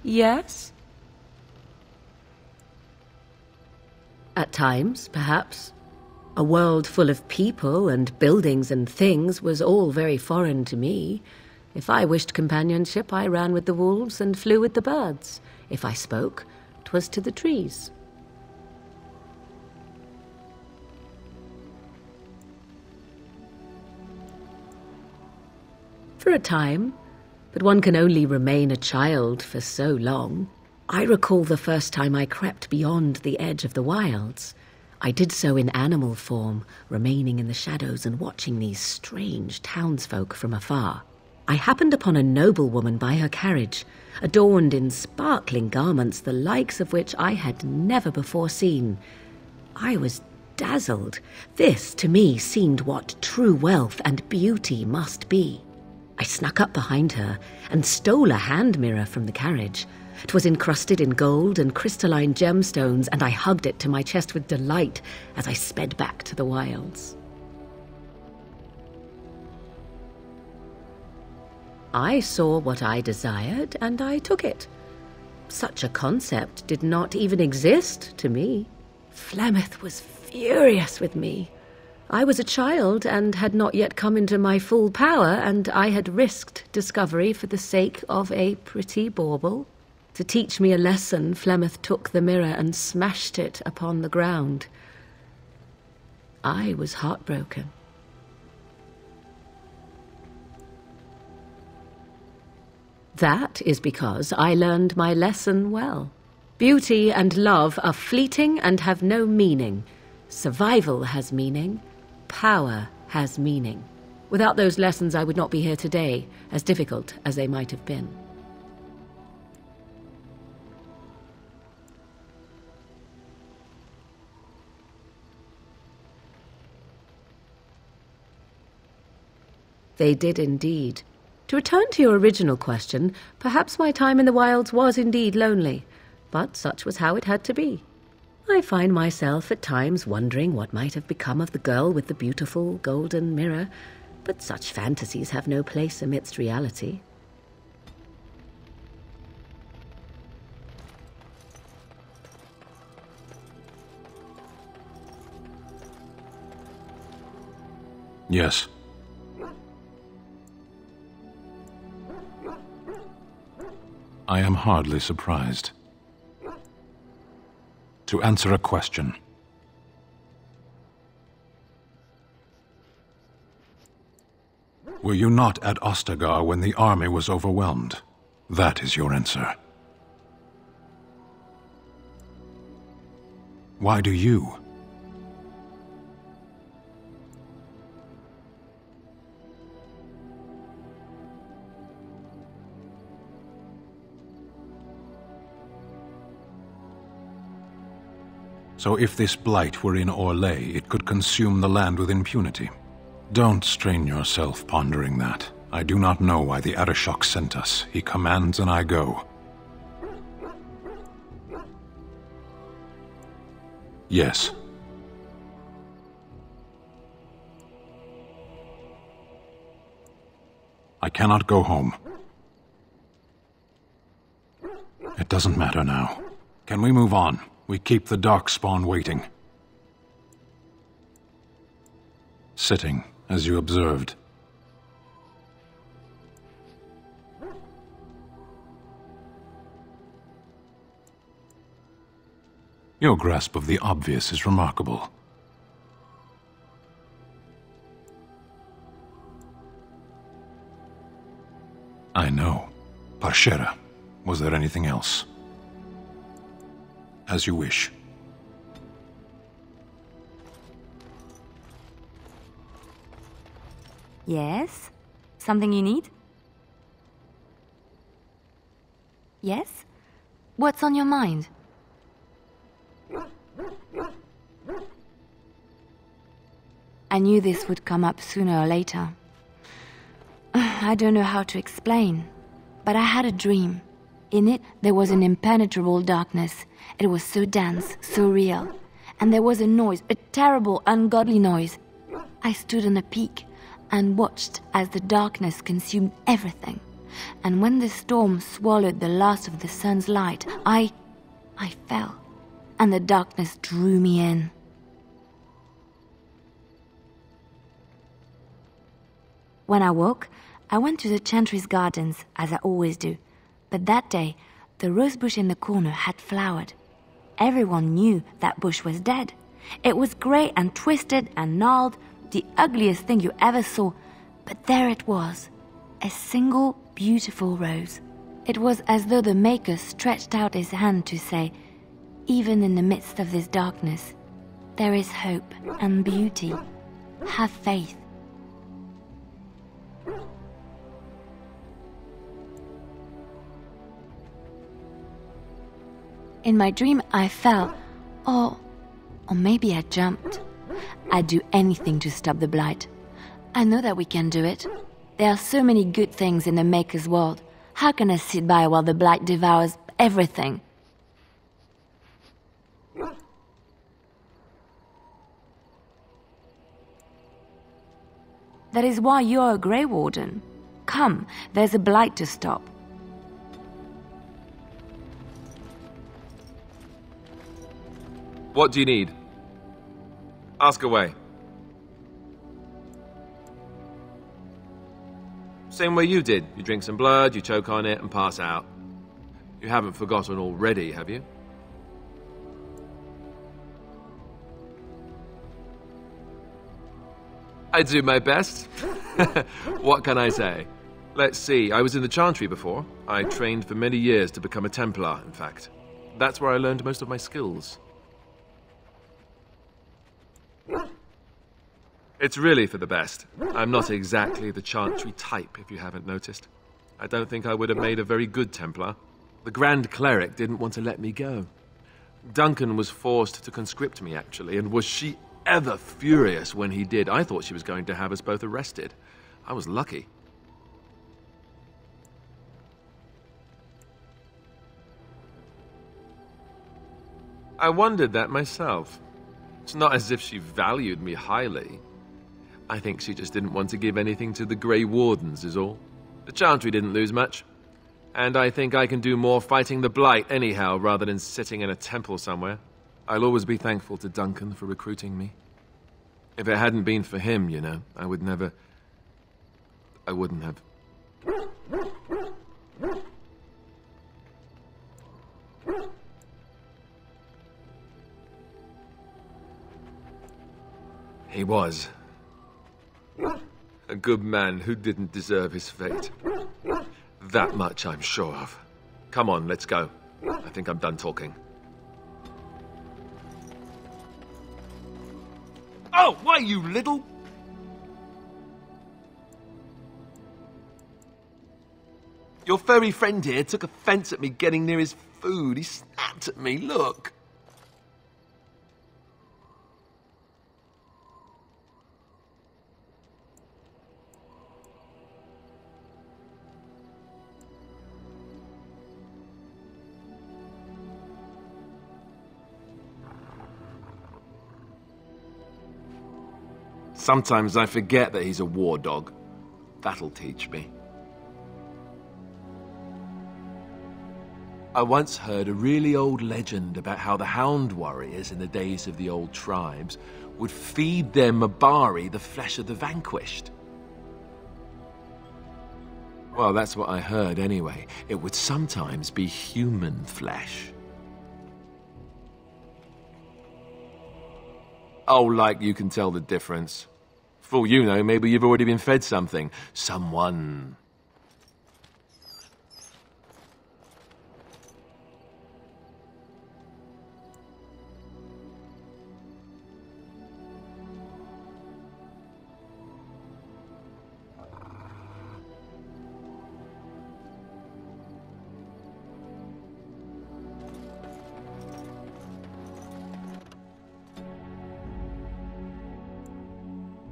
Yes? At times, perhaps. A world full of people and buildings and things was all very foreign to me. If I wished companionship, I ran with the wolves and flew with the birds. If I spoke, 'twas to the trees. For a time, but one can only remain a child for so long. I recall the first time I crept beyond the edge of the wilds. I did so in animal form, remaining in the shadows and watching these strange townsfolk from afar. I happened upon a noblewoman by her carriage, adorned in sparkling garments, the likes of which I had never before seen. I was dazzled. This, to me, seemed what true wealth and beauty must be. I snuck up behind her and stole a hand mirror from the carriage. 'Twas encrusted in gold and crystalline gemstones, and I hugged it to my chest with delight as I sped back to the wilds. I saw what I desired, and I took it. Such a concept did not even exist to me. Flemeth was furious with me. I was a child and had not yet come into my full power, and I had risked discovery for the sake of a pretty bauble. To teach me a lesson, Flemeth took the mirror and smashed it upon the ground. I was heartbroken. That is because I learned my lesson well. Beauty and love are fleeting and have no meaning. Survival has meaning. Power has meaning. Without those lessons, I would not be here today, as difficult as they might have been. They did indeed. To return to your original question, perhaps my time in the wilds was indeed lonely, but such was how it had to be. I find myself at times wondering what might have become of the girl with the beautiful golden mirror, but such fantasies have no place amidst reality. Yes. I am hardly surprised. To answer a question. Were you not at Ostagar when the army was overwhelmed? That is your answer. Why do you? So if this blight were in Orlais, it could consume the land with impunity. Don't strain yourself pondering that. I do not know why the Arishok sent us. He commands and I go. Yes. I cannot go home. It doesn't matter now. Can we move on? We keep the Darkspawn waiting. Sitting, as you observed. Your grasp of the obvious is remarkable. I know. Parshera. Was there anything else? As you wish. Yes? Something you need? Yes? What's on your mind? I knew this would come up sooner or later. I don't know how to explain, but I had a dream. In it, there was an impenetrable darkness. It was so dense, so real. And there was a noise, a terrible, ungodly noise. I stood on a peak and watched as the darkness consumed everything. And when the storm swallowed the last of the sun's light, I fell, and the darkness drew me in. When I woke, I went to the Chantry's gardens, as I always do. But that day, the rose bush in the corner had flowered. Everyone knew that bush was dead. It was grey and twisted and gnarled, the ugliest thing you ever saw. But there it was, a single beautiful rose. It was as though the Maker stretched out his hand to say, even in the midst of this darkness, there is hope and beauty. Have faith. In my dream, I fell, or maybe I jumped. I'd do anything to stop the blight. I know that we can do it. There are so many good things in the Maker's world. How can I sit by while the blight devours everything? That is why you're a Grey Warden. Come, there's a blight to stop. What do you need? Ask away. Same way you did. You drink some blood, you choke on it, and pass out. You haven't forgotten already, have you? I do my best. What can I say? Let's see, I was in the Chantry before. I trained for many years to become a Templar, in fact. That's where I learned most of my skills. It's really for the best. I'm not exactly the Chantry type, if you haven't noticed. I don't think I would have made a very good Templar. The Grand Cleric didn't want to let me go. Duncan was forced to conscript me, actually, and was she ever furious when he did. I thought she was going to have us both arrested. I was lucky. I wondered that myself. It's not as if she valued me highly. I think she just didn't want to give anything to the Grey Wardens, is all. The Chantry didn't lose much. And I think I can do more fighting the Blight anyhow, rather than sitting in a temple somewhere. I'll always be thankful to Duncan for recruiting me. If it hadn't been for him, you know, I wouldn't have. He was a good man who didn't deserve his fate. That much I'm sure of. Come on, let's go. I think I'm done talking. Oh, why, you little... Your furry friend here took offense at me getting near his food. He snapped at me, look. Sometimes I forget that he's a war dog. That'll teach me. I once heard a really old legend about how the Hound warriors in the days of the old tribes would feed their Mabari the flesh of the vanquished. Well, that's what I heard anyway. It would sometimes be human flesh. Oh, like you can tell the difference. For all you know, maybe you've already been fed something. Someone.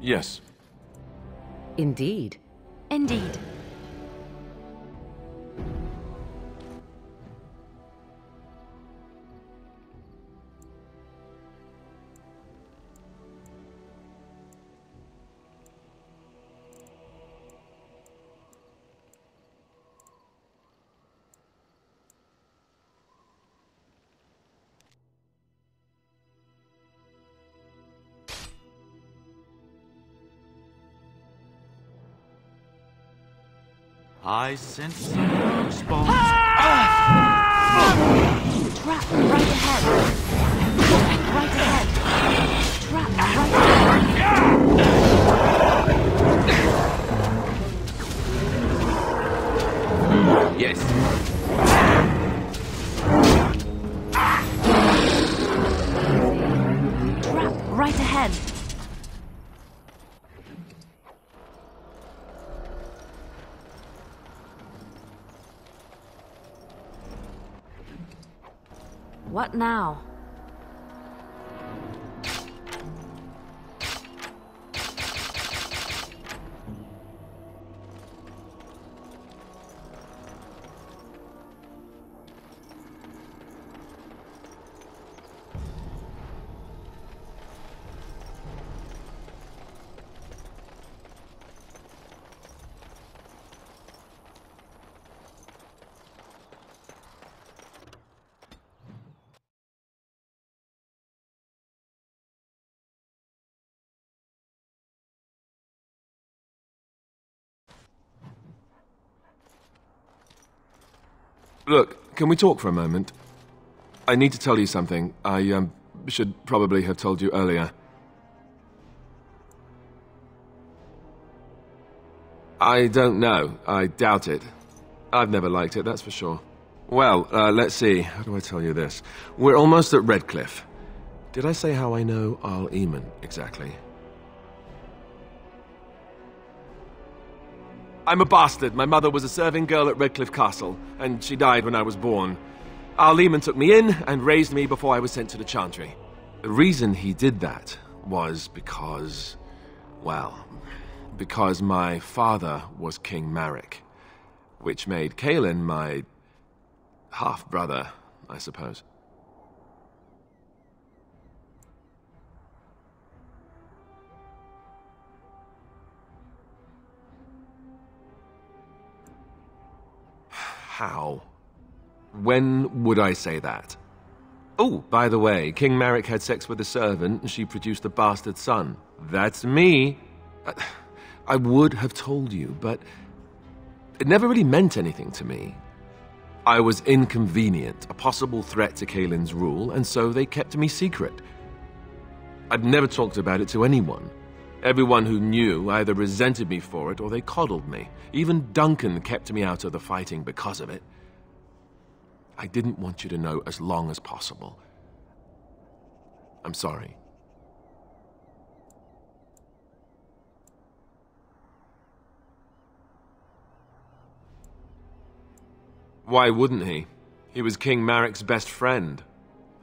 Yes. Indeed. Indeed. I sense some response. Trap right ahead. Right ahead. Trap right ahead. Yes. Trap right ahead. What now? Look, can we talk for a moment? I need to tell you something. I should probably have told you earlier. I don't know. I doubt it. I've never liked it, that's for sure. Well, let's see. How do I tell you this? We're almost at Redcliff. Did I say how I know Arl Eamon exactly? I'm a bastard. My mother was a serving girl at Redcliff Castle, and she died when I was born. Arl Eamon took me in and raised me before I was sent to the Chantry. The reason he did that was because, well, because my father was King Marek, which made Kaelin my half-brother, I suppose. How? When would I say that? Oh, by the way, King Marek had sex with a servant and she produced a bastard son. That's me. I would have told you, but it never really meant anything to me. I was inconvenient, a possible threat to Kaelin's rule, and so they kept me secret. I'd never talked about it to anyone. Everyone who knew either resented me for it or they coddled me. Even Duncan kept me out of the fighting because of it. I didn't want you to know as long as possible. I'm sorry. Why wouldn't he? He was King Marek's best friend.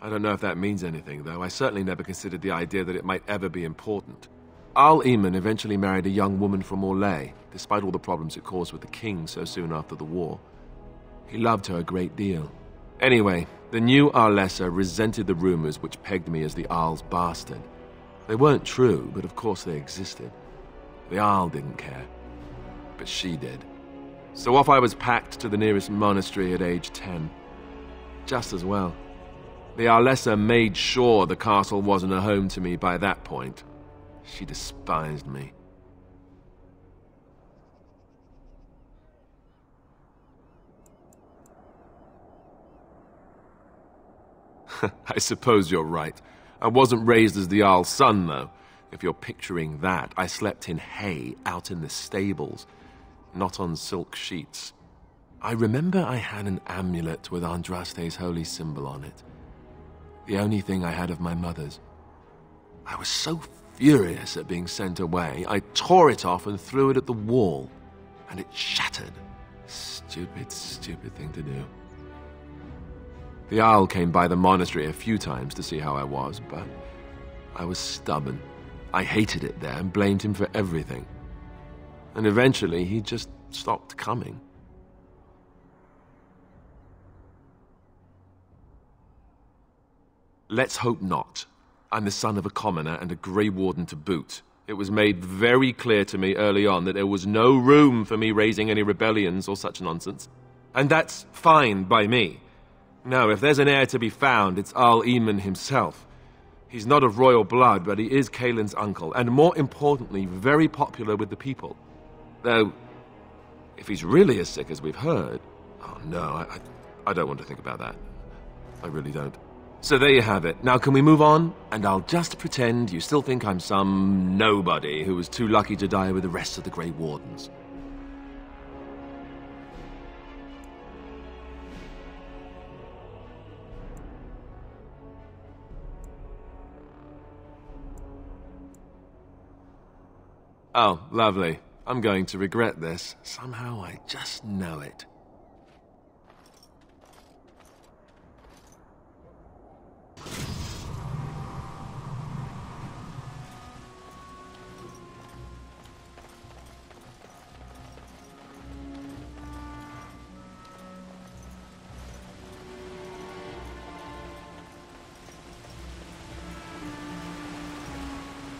I don't know if that means anything, though. I certainly never considered the idea that it might ever be important. Arl Eamon eventually married a young woman from Orlais, despite all the problems it caused with the king so soon after the war. He loved her a great deal. Anyway, the new Arlessa resented the rumors which pegged me as the Arl's bastard. They weren't true, but of course they existed. The Arl didn't care, but she did. So off I was packed to the nearest monastery at age 10. Just as well. The Arlessa made sure the castle wasn't a home to me by that point. She despised me. I suppose you're right. I wasn't raised as the Arl's son, though. If you're picturing that, I slept in hay out in the stables, not on silk sheets. I remember I had an amulet with Andraste's holy symbol on it. The only thing I had of my mother's. I was so furious at being sent away, I tore it off and threw it at the wall, and it shattered. Stupid, stupid thing to do. The Owl came by the monastery a few times to see how I was, but I was stubborn. I hated it there and blamed him for everything. And eventually, he just stopped coming. Let's hope not. I'm the son of a commoner and a Grey Warden to boot. It was made very clear to me early on that there was no room for me raising any rebellions or such nonsense. And that's fine by me. No, if there's an heir to be found, it's Arl Eamon himself. He's not of royal blood, but he is Kaelin's uncle, and more importantly, very popular with the people. Though, If he's really as sick as we've heard... Oh, no, I don't want to think about that. I really don't. So there you have it. Now can we move on? And I'll just pretend you still think I'm some nobody who was too lucky to die with the rest of the Grey Wardens. Oh, lovely. I'm going to regret this. Somehow I just know it.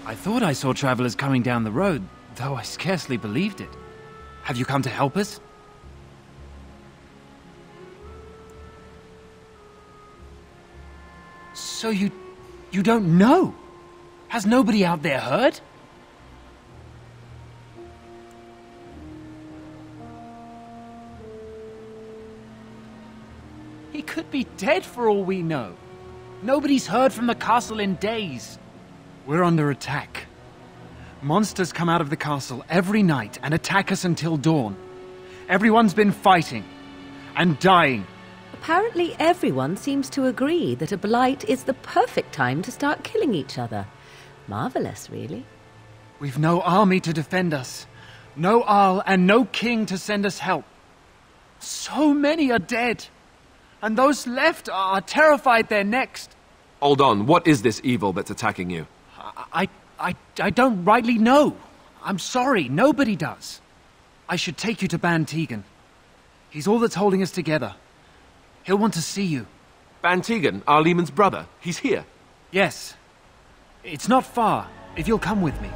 I thought I saw travelers coming down the road, though I scarcely believed it. Have you come to help us? So you don't know? Has nobody out there heard? He could be dead for all we know. Nobody's heard from the castle in days. We're under attack. Monsters come out of the castle every night and attack us until dawn. Everyone's been fighting and dying. Apparently everyone seems to agree that a blight is the perfect time to start killing each other. Marvelous, really. We've no army to defend us, no Arl and no king to send us help. So many are dead, and those left are terrified they're next. Hold on, what is this evil that's attacking you? I don't rightly know. I'm sorry, nobody does. I should take you to Ban Tegan. He's all that's holding us together. He'll want to see you. Ban Tegan, our Lehman's brother. He's here. Yes. It's not far, if you'll come with me.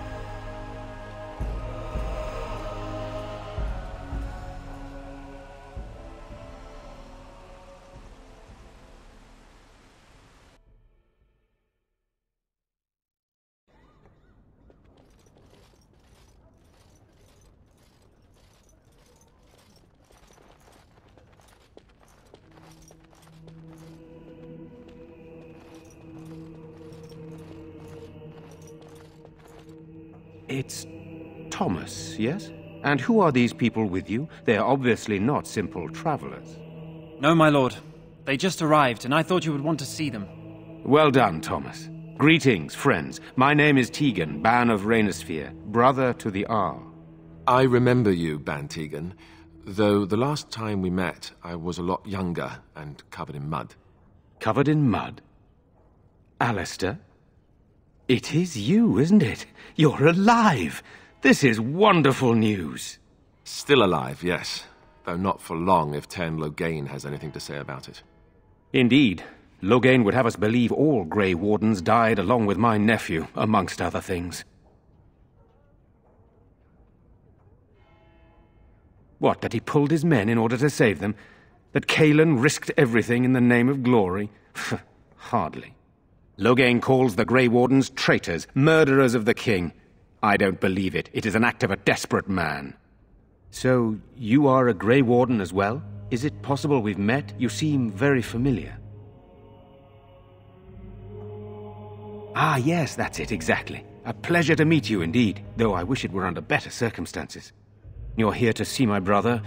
It's Thomas, yes? And who are these people with you? They're obviously not simple travelers. No, my lord. They just arrived, and I thought you would want to see them. Well done, Thomas. Greetings, friends. My name is Tegan, Ban of Rainersphere, brother to the Arl. I remember you, Ban Tegan, though the last time we met, I was a lot younger and covered in mud. Covered in mud? Alistair? It is you, isn't it? You're alive! This is wonderful news. Still alive, yes. Though not for long if Tern Loghain has anything to say about it. Indeed. Loghain would have us believe all Grey Wardens died along with my nephew, amongst other things. What, that he pulled his men in order to save them? That Cailan risked everything in the name of glory? Hardly. Loghain calls the Grey Wardens traitors, murderers of the king. I don't believe it. It is an act of a desperate man. So, you are a Grey Warden as well? Is it possible we've met? You seem very familiar. Ah, yes, that's it, exactly. A pleasure to meet you indeed, though I wish it were under better circumstances. You're here to see my brother?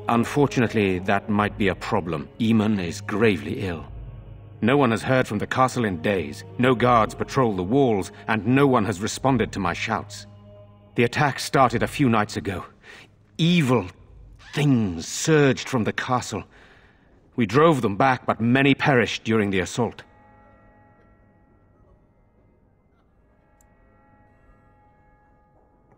Unfortunately, that might be a problem. Eamon is gravely ill. No one has heard from the castle in days, no guards patrol the walls, and no one has responded to my shouts. The attack started a few nights ago. Evil things surged from the castle. We drove them back, but many perished during the assault.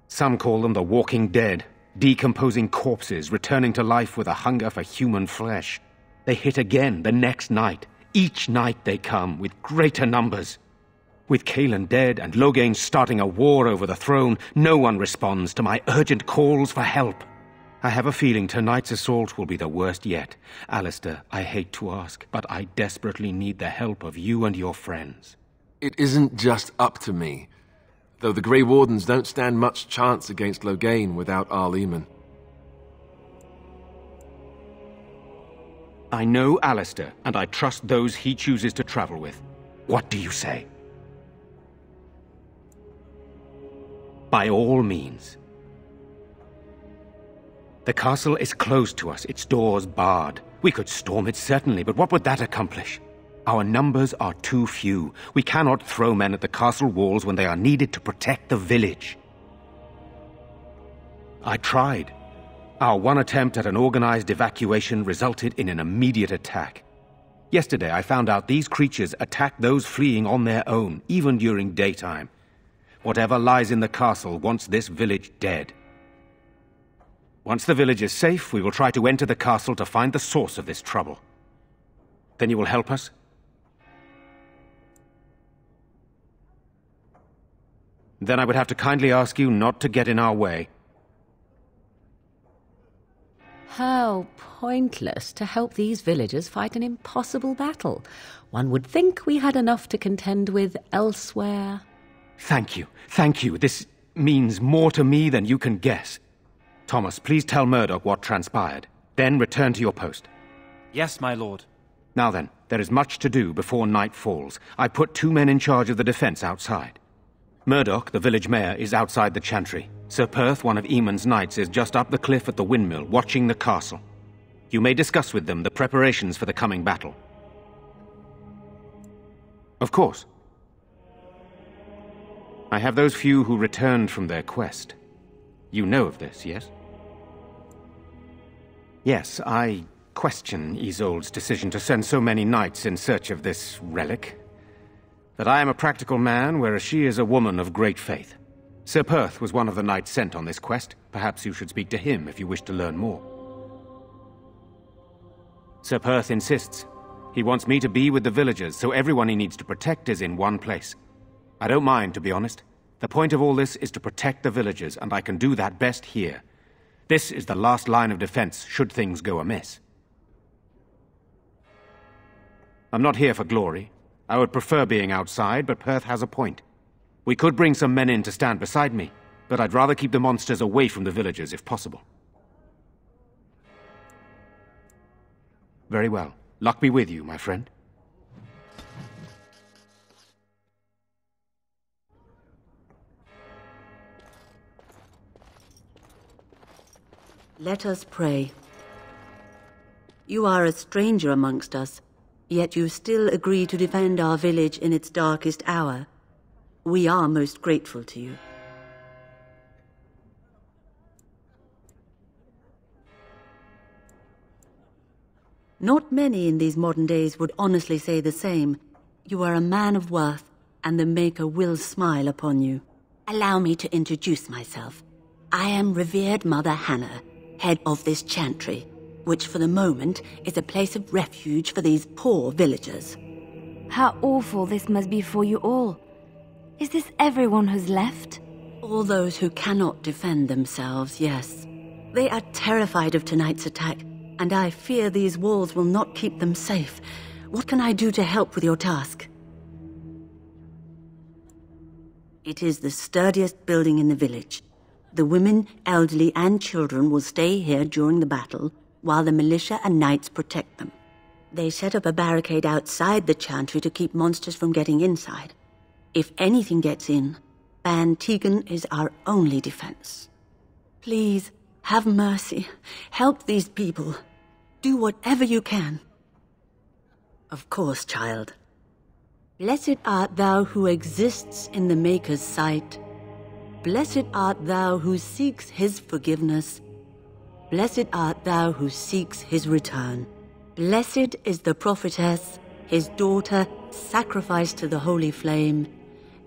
Some call them the walking dead, decomposing corpses returning to life with a hunger for human flesh. They hit again the next night. Each night they come, with greater numbers. With Cailan dead and Loghain starting a war over the throne, no one responds to my urgent calls for help. I have a feeling tonight's assault will be the worst yet. Alistair, I hate to ask, but I desperately need the help of you and your friends. It isn't just up to me, though the Grey Wardens don't stand much chance against Loghain without Arl Eamon. I know Alistair, and I trust those he chooses to travel with. What do you say? By all means. The castle is closed to us, its doors barred. We could storm it, certainly, but what would that accomplish? Our numbers are too few. We cannot throw men at the castle walls when they are needed to protect the village. I tried. Our one attempt at an organized evacuation resulted in an immediate attack. Yesterday I found out these creatures attack those fleeing on their own, even during daytime. Whatever lies in the castle wants this village dead. Once the village is safe, we will try to enter the castle to find the source of this trouble. Then you will help us? Then I would have to kindly ask you not to get in our way. How pointless to help these villagers fight an impossible battle. One would think we had enough to contend with elsewhere. Thank you. Thank you. This means more to me than you can guess. Thomas, please tell Murdoch what transpired. Then return to your post. Yes, my lord. Now then, there is much to do before night falls. I put 2 men in charge of the defense outside. Murdoch, the village mayor, is outside the chantry. Sir Perth, one of Eamon's knights, is just up the cliff at the windmill, watching the castle. You may discuss with them the preparations for the coming battle. Of course. I have those few who returned from their quest. You know of this, yes? Yes, I question Isolde's decision to send so many knights in search of this relic. That I am a practical man, whereas she is a woman of great faith. Sir Perth was one of the knights sent on this quest. Perhaps you should speak to him if you wish to learn more. Sir Perth insists. He wants me to be with the villagers, so everyone he needs to protect is in one place. I don't mind, to be honest. The point of all this is to protect the villagers, and I can do that best here. This is the last line of defense, should things go amiss. I'm not here for glory. I would prefer being outside, but Perth has a point. We could bring some men in to stand beside me, but I'd rather keep the monsters away from the villagers if possible. Very well. Luck be with you, my friend. Let us pray. You are a stranger amongst us, yet you still agree to defend our village in its darkest hour. We are most grateful to you. Not many in these modern days would honestly say the same. You are a man of worth, and the Maker will smile upon you. Allow me to introduce myself. I am revered Mother Hannah, head of this chantry, which for the moment is a place of refuge for these poor villagers. How awful this must be for you all. Is this everyone who's left? All those who cannot defend themselves, yes. They are terrified of tonight's attack, and I fear these walls will not keep them safe. What can I do to help with your task? It is the sturdiest building in the village. The women, elderly, and children will stay here during the battle, while the militia and knights protect them. They set up a barricade outside the chantry to keep monsters from getting inside. If anything gets in, Ban Tegan is our only defense. Please, have mercy. Help these people. Do whatever you can. Of course, child. Blessed art thou who exists in the Maker's sight. Blessed art thou who seeks his forgiveness. Blessed art thou who seeks his return. Blessed is the prophetess, his daughter, sacrificed to the holy flame.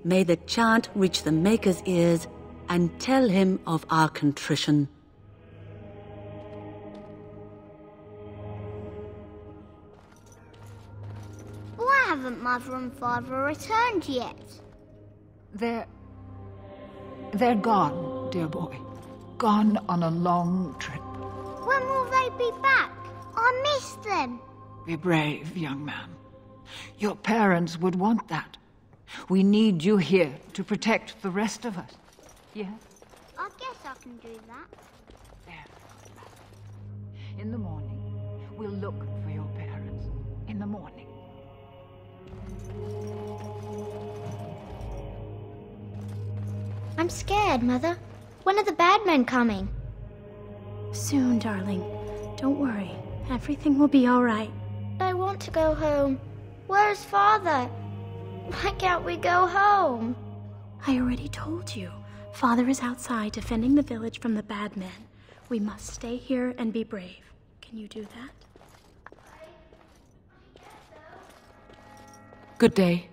May the chant reach the Maker's ears and tell him of our contrition. Why haven't Mother and Father returned yet? They're gone, dear boy. Gone on a long trip. When will they be back? I miss them. Be brave, young man. Your parents would want that. We need you here to protect the rest of us. Yes? I guess I can do that. There. In the morning, we'll look for your parents. I'm scared, Mother. When are the bad men coming? Soon, darling. Don't worry. Everything will be all right. I want to go home. Where's Father? Why can't we go home? I already told you. Father is outside defending the village from the bad men. We must stay here and be brave. Can you do that? Good day.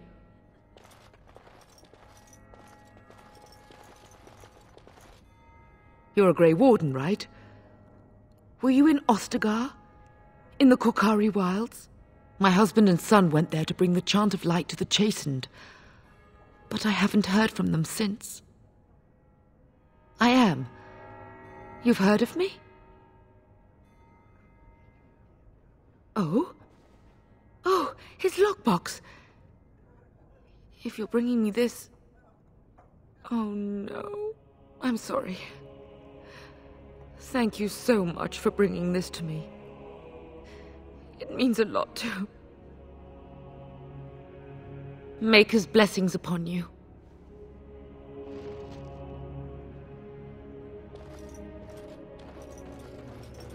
You're a Grey Warden, right? Were you in Ostagar? In the Korkari Wilds? My husband and son went there to bring the chant of light to the chastened, but I haven't heard from them since. I am. You've heard of me? Oh? Oh, his lockbox. If you're bringing me this... Oh no. I'm sorry. Thank you so much for bringing this to me. It means a lot too. Maker's blessings upon you.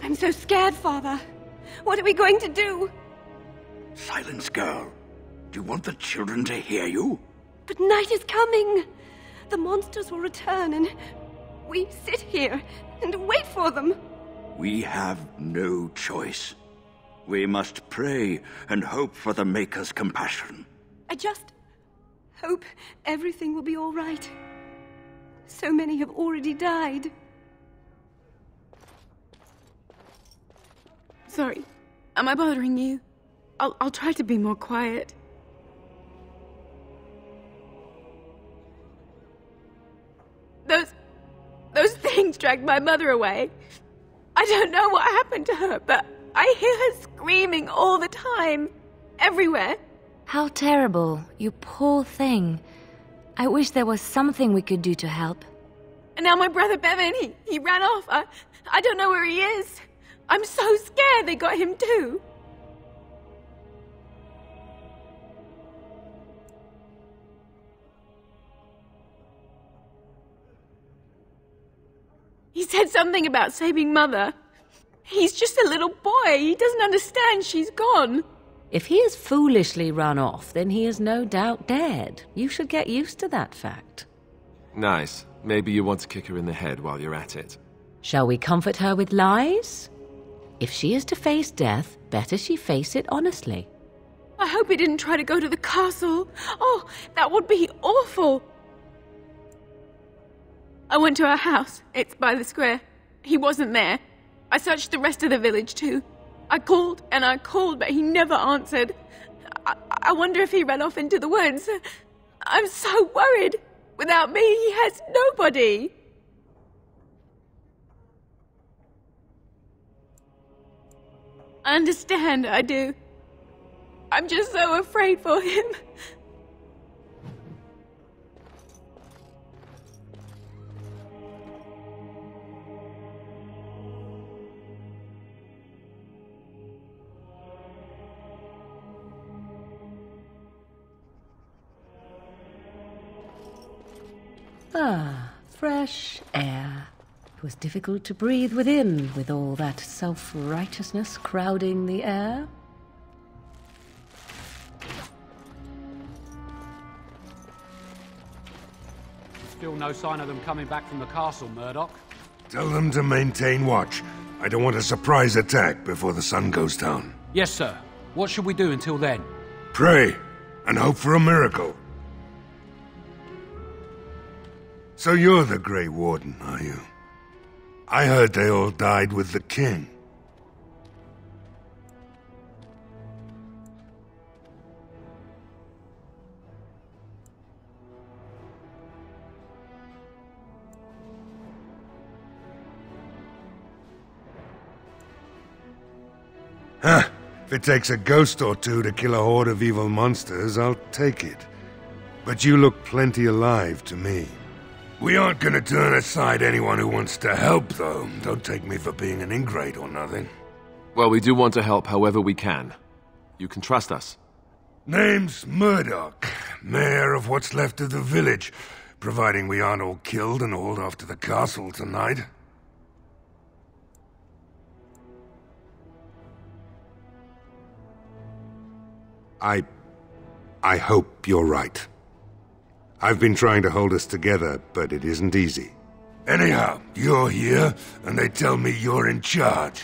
I'm so scared, Father. What are we going to do? Silence, girl. Do you want the children to hear you? But night is coming. The monsters will return and we sit here and wait for them. We have no choice. We must pray and hope for the Maker's compassion. I just hope everything will be all right. So many have already died. Sorry, am I bothering you? I'll try to be more quiet. Those things dragged my mother away. I don't know what happened to her, but I hear her screaming all the time. Everywhere. How terrible, you poor thing. I wish there was something we could do to help. And now my brother Bevan, he ran off. I don't know where he is. I'm so scared they got him too. He said something about saving Mother. He's just a little boy. He doesn't understand she's gone. If he has foolishly run off, then he is no doubt dead. You should get used to that fact. Nice. Maybe you want to kick her in the head while you're at it. Shall we comfort her with lies? If she is to face death, better she face it honestly. I hope he didn't try to go to the castle. Oh, that would be awful. I went to our house. It's by the square. He wasn't there. I searched the rest of the village too. I called and I called, but he never answered. I wonder if he ran off into the woods. I'm so worried. Without me, he has nobody. I understand, I do. I'm just so afraid for him. Ah, fresh air. It was difficult to breathe within, with all that self-righteousness crowding the air. Still no sign of them coming back from the castle, Murdoch. Tell them to maintain watch. I don't want a surprise attack before the sun goes down. Yes, sir. What should we do until then? Pray, and hope for a miracle. So you're the Grey Warden, are you? I heard they all died with the king. Huh. If it takes a ghost or two to kill a horde of evil monsters, I'll take it. But you look plenty alive to me. We aren't gonna turn aside anyone who wants to help, though. Don't take me for being an ingrate or nothing. Well, we do want to help however we can. You can trust us. Name's Murdoch, mayor of what's left of the village. providing we aren't all killed and hauled off to the castle tonight. I hope you're right. I've been trying to hold us together, but it isn't easy. Anyhow, you're here, and they tell me you're in charge.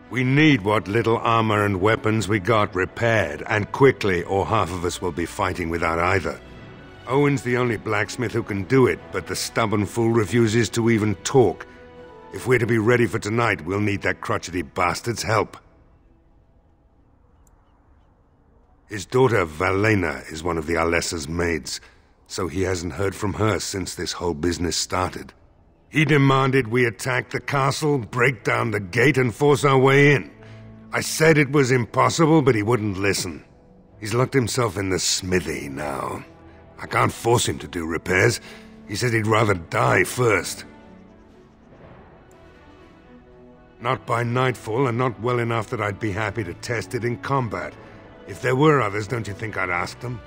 We need what little armor and weapons we got repaired, and quickly, or half of us will be fighting without either. Owen's the only blacksmith who can do it, but the stubborn fool refuses to even talk. If we're to be ready for tonight, we'll need that crotchety bastard's help. His daughter, Valena, is one of the Alessa's maids, so he hasn't heard from her since this whole business started. He demanded we attack the castle, break down the gate, and force our way in. I said it was impossible, but he wouldn't listen. He's locked himself in the smithy now. I can't force him to do repairs. He said he'd rather die first. Not by nightfall, and not well enough that I'd be happy to test it in combat. If there were others, don't you think I'd ask them?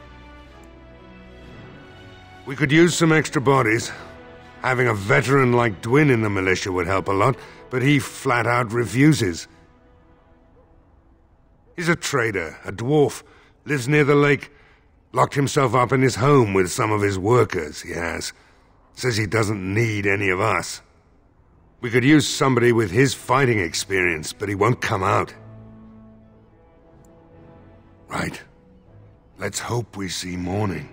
We could use some extra bodies. Having a veteran like Dwyn in the militia would help a lot, but he flat out refuses. He's a trader, a dwarf, lives near the lake. Locked himself up in his home with some of his workers, he has. Says he doesn't need any of us. We could use somebody with his fighting experience, but he won't come out. Right. Let's hope we see morning.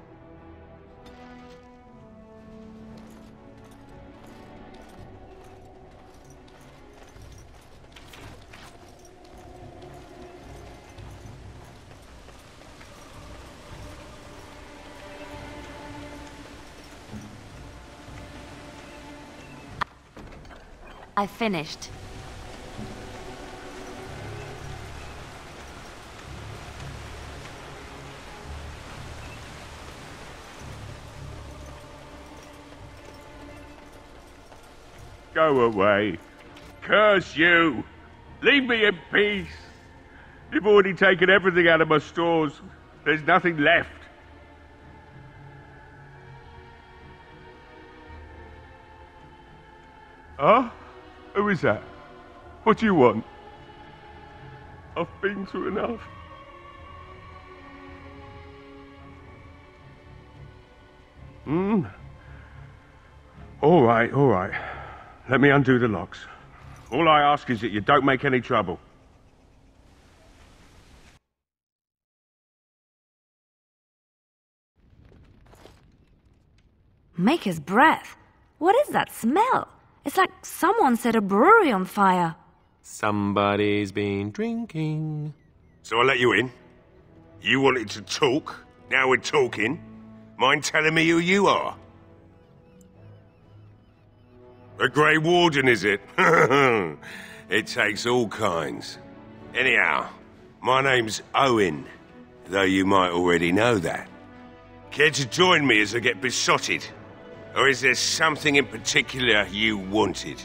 I finished. Go away. Curse you! Leave me in peace! You've already taken everything out of my stores. There's nothing left. Huh? Who is that? What do you want? I've been through enough. All right. Let me undo the locks. All I ask is that you don't make any trouble. Maker's breath. What is that smell? It's like someone set a brewery on fire. Somebody's been drinking. So I let you in. You wanted to talk. Now we're talking. Mind telling me who you are? A Grey Warden, is it? It takes all kinds. Anyhow, my name's Owen, though you might already know that. Care to join me as I get besotted? Or is there something in particular you wanted?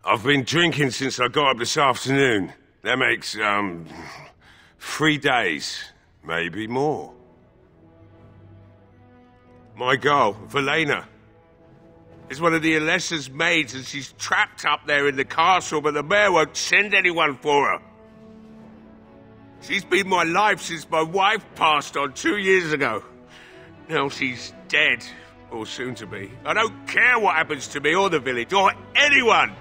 I've been drinking since I got up this afternoon. That makes, 3 days, maybe more. My girl, Valena, is one of the Alessa's maids, and she's trapped up there in the castle, but the mayor won't send anyone for her. She's been my life since my wife passed on 2 years ago. Now she's dead, or soon to be. I don't care what happens to me or the village, or anyone!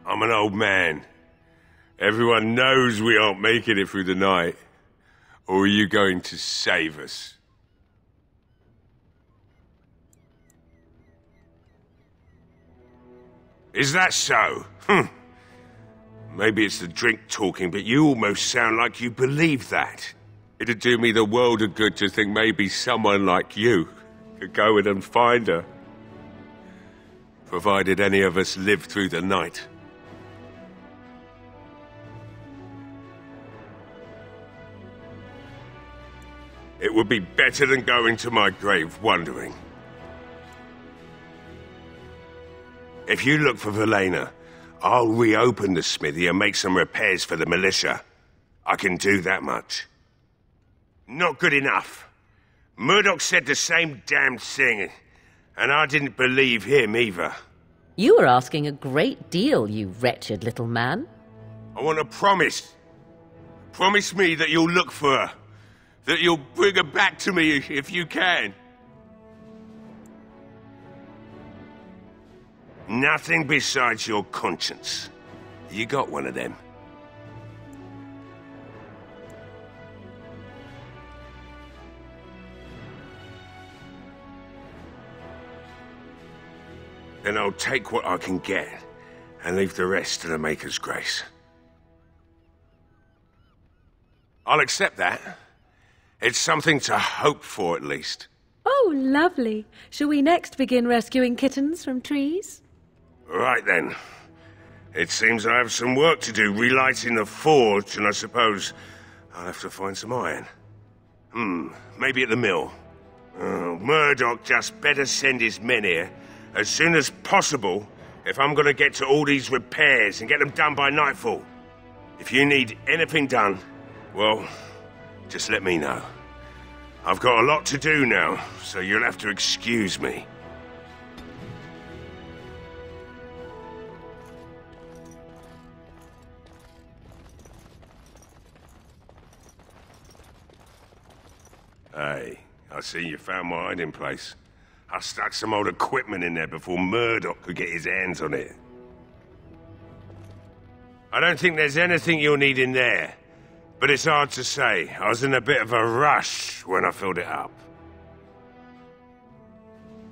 I'm an old man. Everyone knows we aren't making it through the night. Or are you going to save us? Is that so? Maybe it's the drink talking, but you almost sound like you believe that. It'd do me the world of good to think maybe someone like you could go in and find her. Provided any of us live through the night. It would be better than going to my grave wondering. If you look for Velena, I'll reopen the smithy and make some repairs for the militia. I can do that much. Not good enough. Murdoch said the same damn thing, and I didn't believe him either. You were asking a great deal, you wretched little man. I want a promise. Promise me that you'll look for her. That you'll bring her back to me if you can. Nothing besides your conscience. You got one of them. Then I'll take what I can get, and leave the rest to the Maker's grace. I'll accept that. It's something to hope for, at least. Oh, lovely. Shall we next begin rescuing kittens from trees? Right then. It seems I have some work to do relighting the forge, and I suppose I'll have to find some iron. Maybe at the mill. Murdoch just better send his men here as soon as possible if I'm gonna get to all these repairs and get them done by nightfall. If you need anything done, well, just let me know. I've got a lot to do now, so you'll have to excuse me. Hey, I see you found my hiding place. I stuck some old equipment in there before Murdoch could get his hands on it. I don't think there's anything you'll need in there, but it's hard to say. I was in a bit of a rush when I filled it up.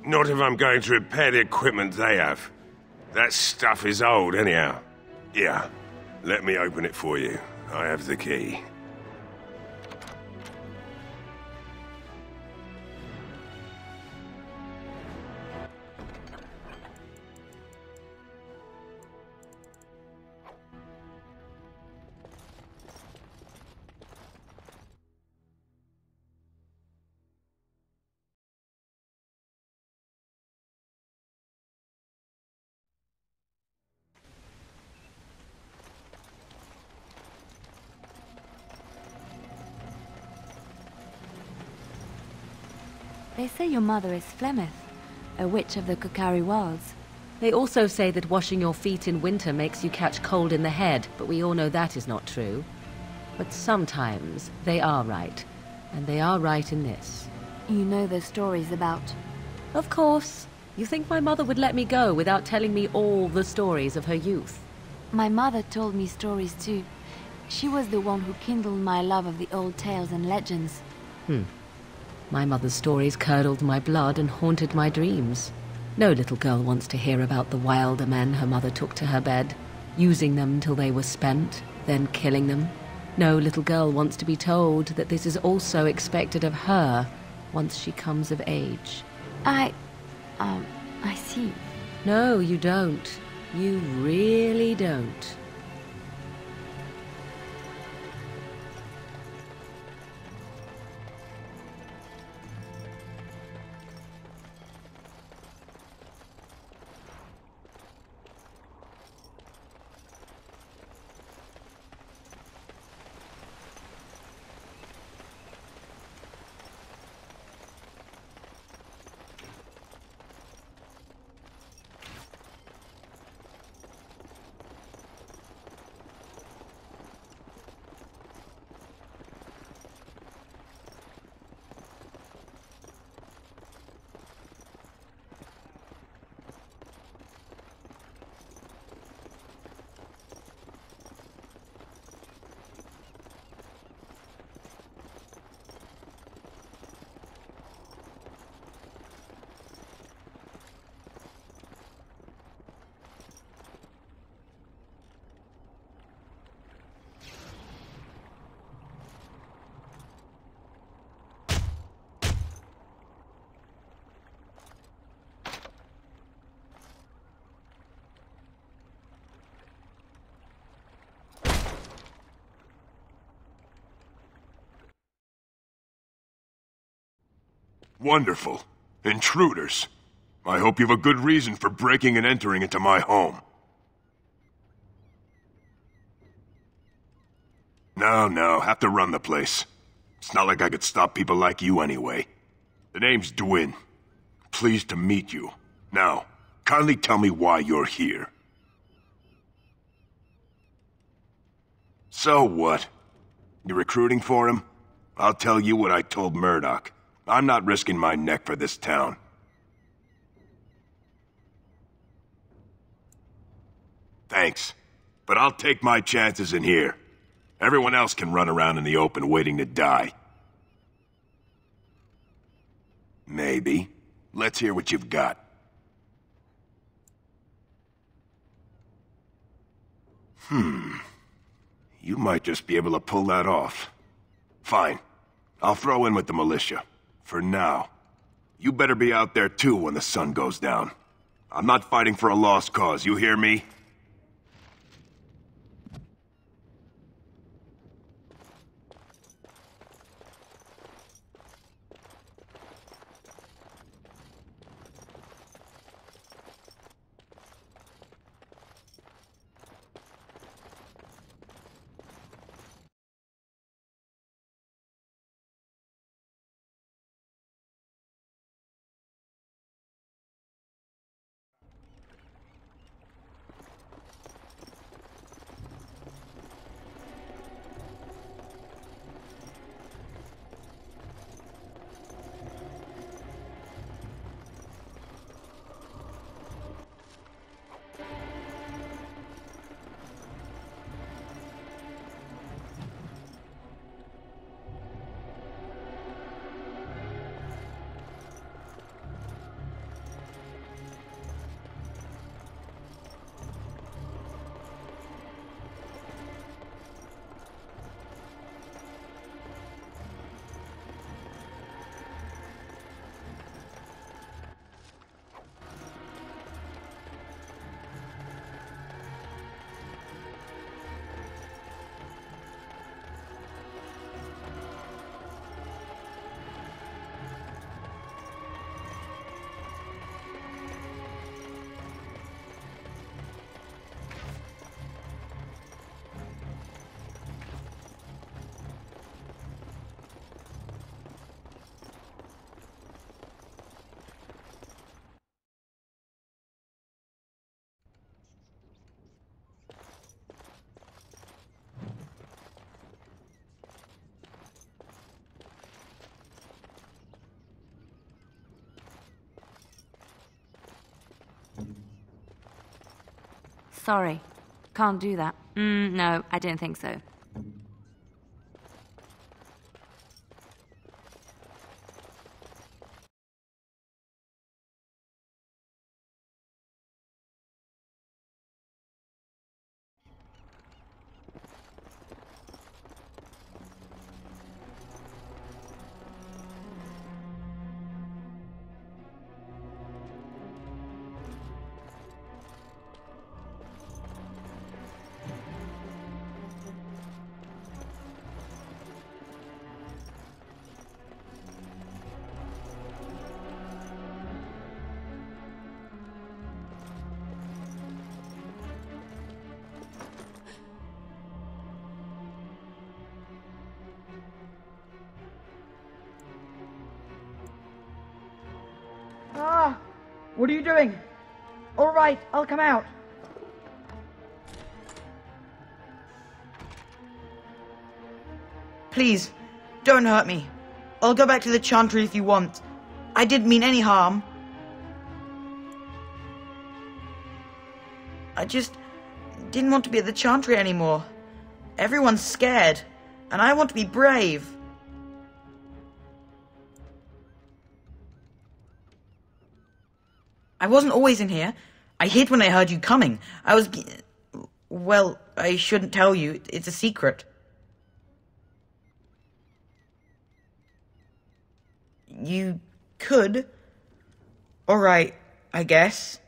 Not if I'm going to repair the equipment they have. That stuff is old anyhow. Yeah, let me open it for you. I have the key. They say your mother is Flemeth, a witch of the Kokari Wilds. They also say that washing your feet in winter makes you catch cold in the head, but we all know that is not true. But sometimes they are right, and they are right in this. You know the stories about... Of course. You think my mother would let me go without telling me all the stories of her youth? My mother told me stories too. She was the one who kindled my love of the old tales and legends. My mother's stories curdled my blood and haunted my dreams. No little girl wants to hear about the wilder men her mother took to her bed, using them till they were spent, then killing them. No little girl wants to be told that this is also expected of her once she comes of age. I see. No, you don't. You really don't. Wonderful. Intruders. I hope you've a good reason for breaking and entering into my home. No, have to run the place. It's not like I could stop people like you anyway. The name's Dwin. Pleased to meet you. Now, kindly tell me why you're here. So what? You recruiting for him? I'll tell you what I told Murdoch. I'm not risking my neck for this town. Thanks. But I'll take my chances in here. Everyone else can run around in the open waiting to die. Maybe. Let's hear what you've got. You might just be able to pull that off. Fine. I'll throw in with the militia. For now. You better be out there too when the sun goes down. I'm not fighting for a lost cause, you hear me? Sorry. Can't do that. No, I don't think so. What are you doing? All right, I'll come out. Please, don't hurt me. I'll go back to the Chantry if you want. I didn't mean any harm. I just didn't want to be at the Chantry anymore. Everyone's scared, and I want to be brave. I wasn't always in here. I hid when I heard you coming. Well, I shouldn't tell you. It's a secret. You could. Alright, I guess.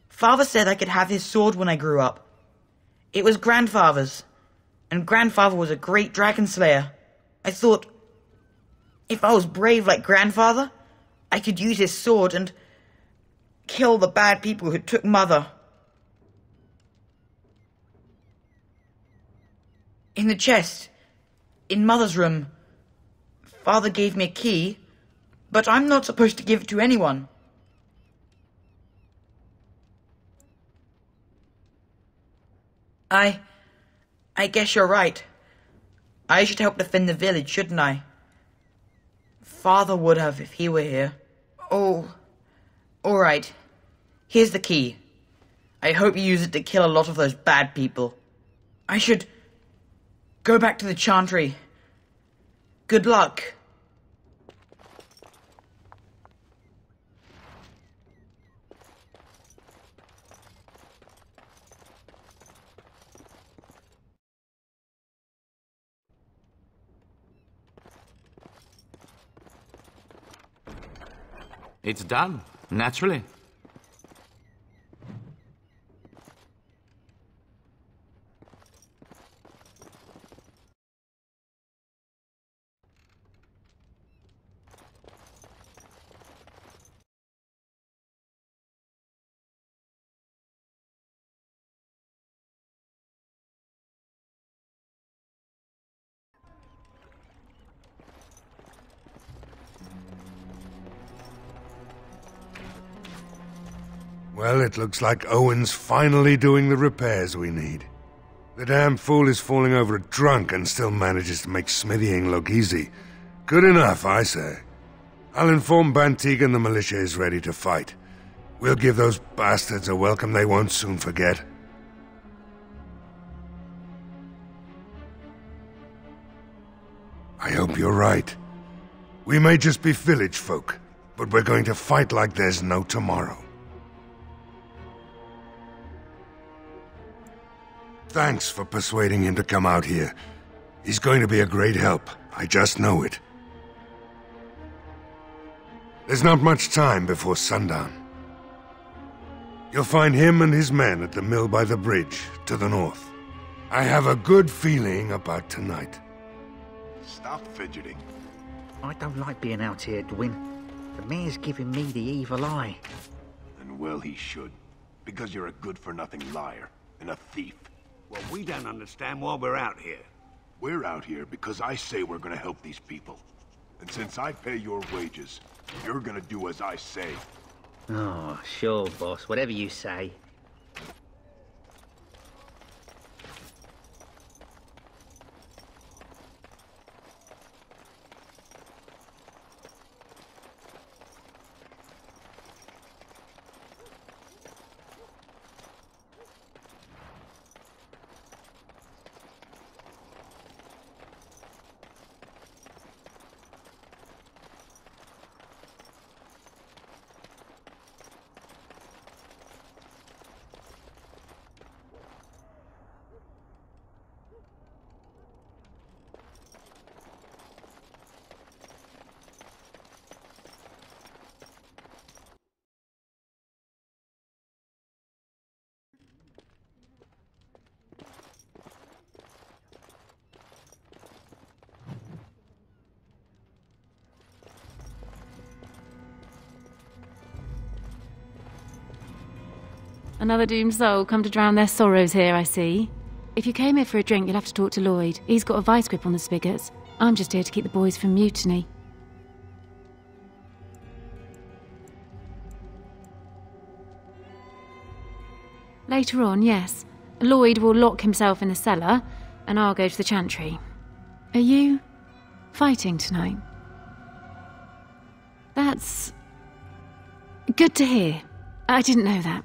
Father said I could have his sword when I grew up. It was Grandfather's. And Grandfather was a great dragon slayer. I thought If I was brave like Grandfather, I could use his sword and kill the bad people who took Mother. In the chest, in Mother's room, Father gave me a key, but I'm not supposed to give it to anyone. I guess you're right. I should help defend the village, shouldn't I? Father would have if he were here. Oh, all right. Here's the key. I hope you use it to kill a lot of those bad people. I should go back to the chantry. Good luck. It's done, naturally. Well, it looks like Owen's finally doing the repairs we need. The damn fool is falling over drunk and still manages to make smithying look easy. Good enough, I say. I'll inform Bantigan the militia is ready to fight. We'll give those bastards a welcome they won't soon forget. I hope you're right. We may just be village folk, but we're going to fight like there's no tomorrow. Thanks for persuading him to come out here. He's going to be a great help. I just know it. There's not much time before sundown. You'll find him and his men at the mill by the bridge, to the north. I have a good feeling about tonight. Stop fidgeting. I don't like being out here, Dwin. The mayor's giving me the evil eye. And well he should. Because you're a good-for-nothing liar and a thief. Well, we don't understand why we're out here. We're out here because I say we're gonna help these people. And since I pay your wages, you're gonna do as I say. Oh, sure, boss. Whatever you say. Another doomed soul come to drown their sorrows here, I see. If you came here for a drink, you'll have to talk to Lloyd. He's got a vice grip on the spigots. I'm just here to keep the boys from mutiny. Later on, yes. Lloyd will lock himself in the cellar, and I'll go to the chantry. Are you fighting tonight? That's good to hear. I didn't know that.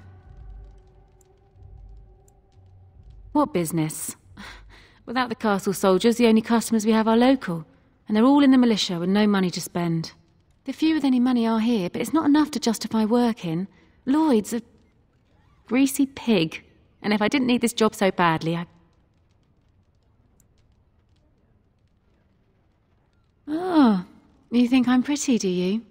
What business? Without the castle soldiers, the only customers we have are local, and they're all in the militia with no money to spend. The few with any money are here, but it's not enough to justify working. Lloyd's a greasy pig, and if I didn't need this job so badly, Oh, you think I'm pretty, do you?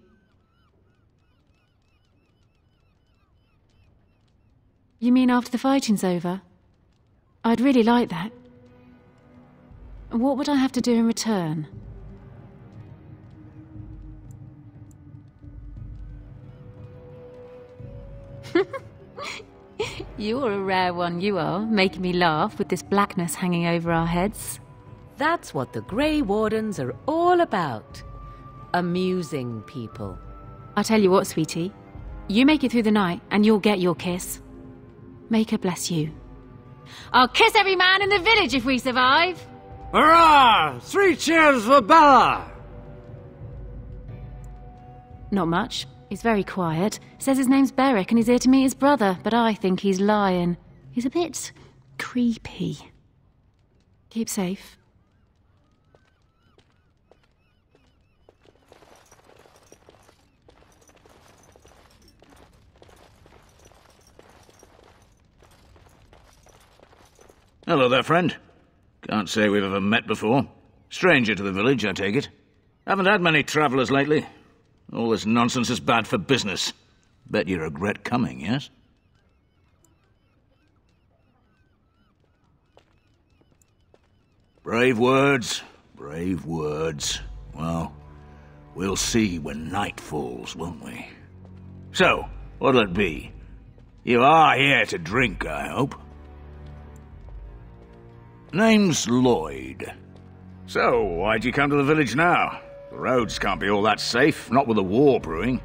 You mean after the fighting's over? I'd really like that. What would I have to do in return? You're a rare one, you are, making me laugh with this blackness hanging over our heads. That's what the Grey Wardens are all about. Amusing people. I'll tell you what, sweetie. You make it through the night, and you'll get your kiss. Make her bless you. I'll kiss every man in the village if we survive! Hurrah! 3 cheers for Bella! Not much. He's very quiet. Says his name's Beric and he's here to meet his brother, but I think he's lying. He's a bit creepy. Keep safe. Hello there, friend. Can't say we've ever met before. Stranger to the village, I take it. Haven't had many travellers lately. All this nonsense is bad for business. Bet you regret coming, yes? Brave words, brave words. Well, we'll see when night falls, won't we? So, what'll it be? You are here to drink, I hope. Name's Lloyd. So, why'd you come to the village now? The roads can't be all that safe, not with a war brewing.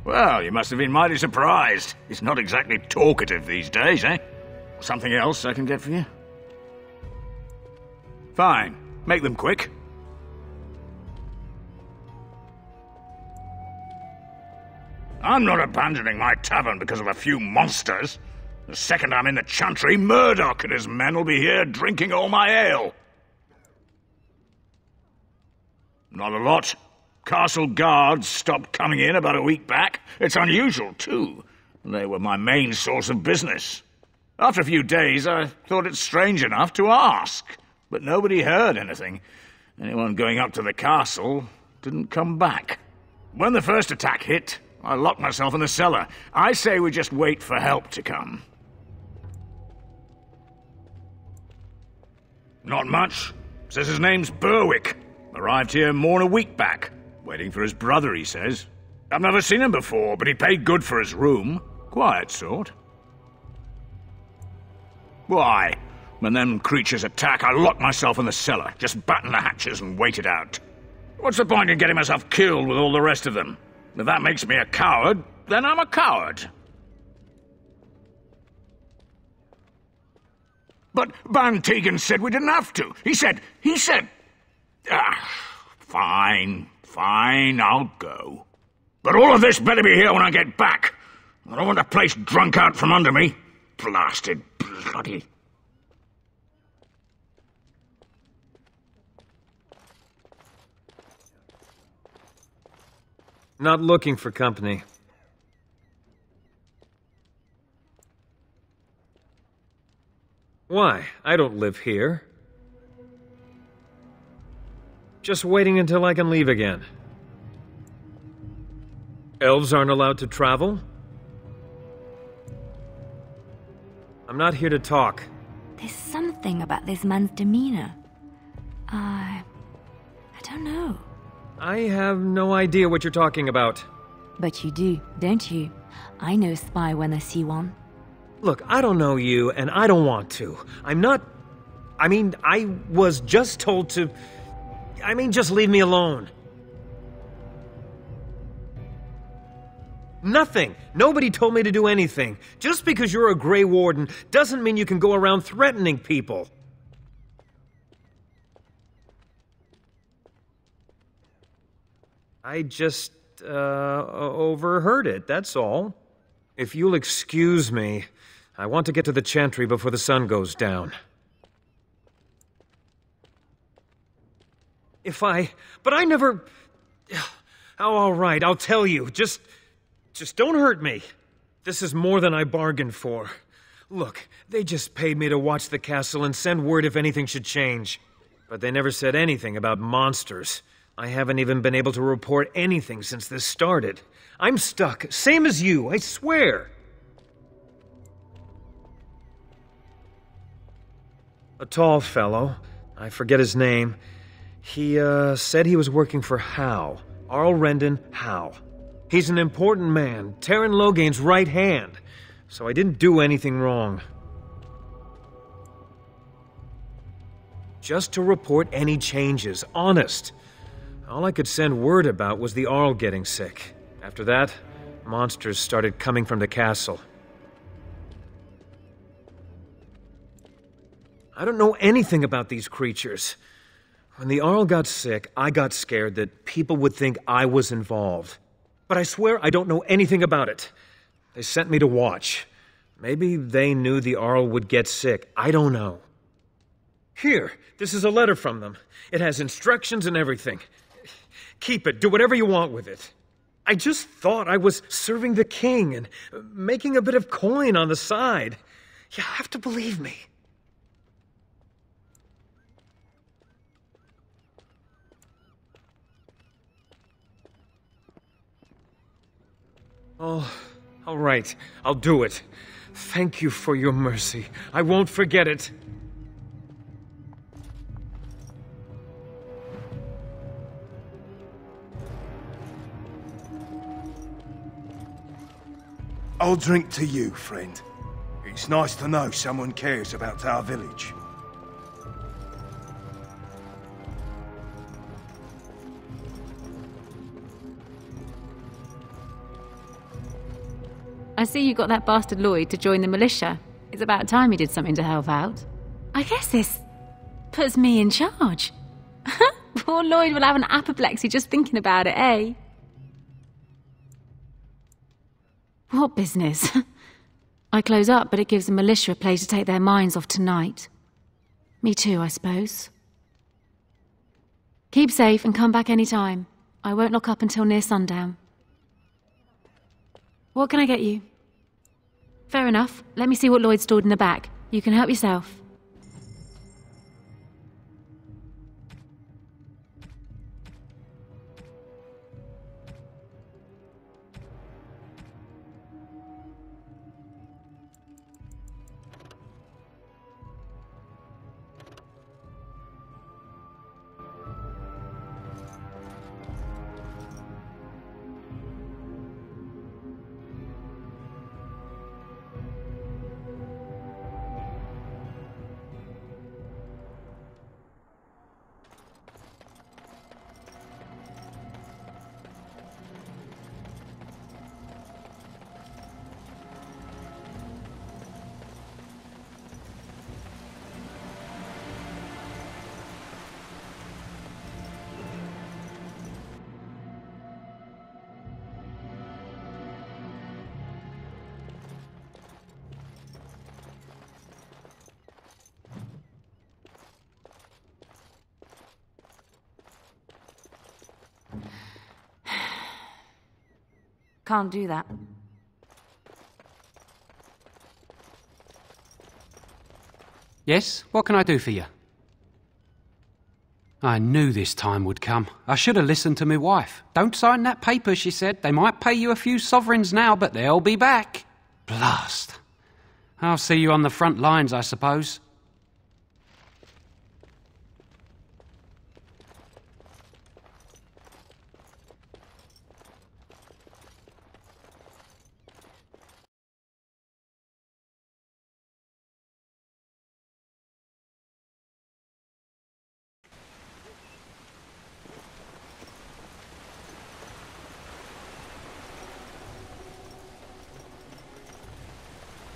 Well, you must have been mighty surprised. He's not exactly talkative these days, eh? Something else I can get for you? Fine. Make them quick. I'm not abandoning my tavern because of a few monsters. The second I'm in the chantry, Murdoch and his men will be here drinking all my ale. Not a lot. Castle guards stopped coming in about a week back. It's unusual, too. They were my main source of business. After a few days, I thought it strange enough to ask, but nobody heard anything. Anyone going up to the castle didn't come back. When the first attack hit, I locked myself in the cellar. I say we just wait for help to come. Not much. Says his name's Berwick. Arrived here more than a week back. Waiting for his brother, he says. I've never seen him before, but he paid good for his room. Quiet sort. Why? When them creatures attack, I lock myself in the cellar. Just batten the hatches and wait it out. What's the point in getting myself killed with all the rest of them? If that makes me a coward, then I'm a coward. But Van Tegan said we didn't have to. He said... Fine, I'll go. But all of this better be here when I get back. I don't want the place drunk out from under me. Blasted bloody... Not looking for company. Why? I don't live here. Just waiting until I can leave again. Elves aren't allowed to travel? I'm not here to talk. There's something about this man's demeanor. I don't know. I have no idea what you're talking about. But you do, don't you? I know a spy when I see one. Look, I don't know you, and I don't want to. I was just told to... just leave me alone. Nothing. Nobody told me to do anything. Just because you're a Grey Warden doesn't mean you can go around threatening people. I just, overheard it, that's all. If you'll excuse me, I want to get to the chantry before the sun goes down. But I never... Oh, all right, I'll tell you. Just don't hurt me. This is more than I bargained for. Look, they just paid me to watch the castle and send word if anything should change. But they never said anything about monsters. I haven't even been able to report anything since this started. I'm stuck, same as you, I swear. A tall fellow, I forget his name. He, said he was working for Howe. Arl Rendon Howe. He's an important man, Terran Logain's right hand, so I didn't do anything wrong. Just to report any changes, honest. All I could send word about was the Arl getting sick. After that, monsters started coming from the castle. I don't know anything about these creatures. When the Arl got sick, I got scared that people would think I was involved. But I swear I don't know anything about it. They sent me to watch. Maybe they knew the Arl would get sick. I don't know. Here, this is a letter from them. It has instructions and everything. Keep it. Do whatever you want with it. I just thought I was serving the king and making a bit of coin on the side. You have to believe me. Oh, all right. I'll do it. Thank you for your mercy. I won't forget it. I'll drink to you, friend. It's nice to know someone cares about our village. I see you got that bastard Lloyd to join the militia. It's about time he did something to help out. I guess this puts me in charge. Poor Lloyd will have an apoplexy just thinking about it, eh? What business? I close up, but it gives the militia a place to take their minds off tonight. Me too, I suppose. Keep safe and come back any time. I won't lock up until near sundown. What can I get you? Fair enough. Let me see what Lloyd stored in the back. You can help yourself. Can't do that. Yes? What can I do for you? I knew this time would come. I should have listened to my wife. Don't sign that paper, she said. They might pay you a few sovereigns now, but they'll be back. Blast. I'll see you on the front lines, I suppose.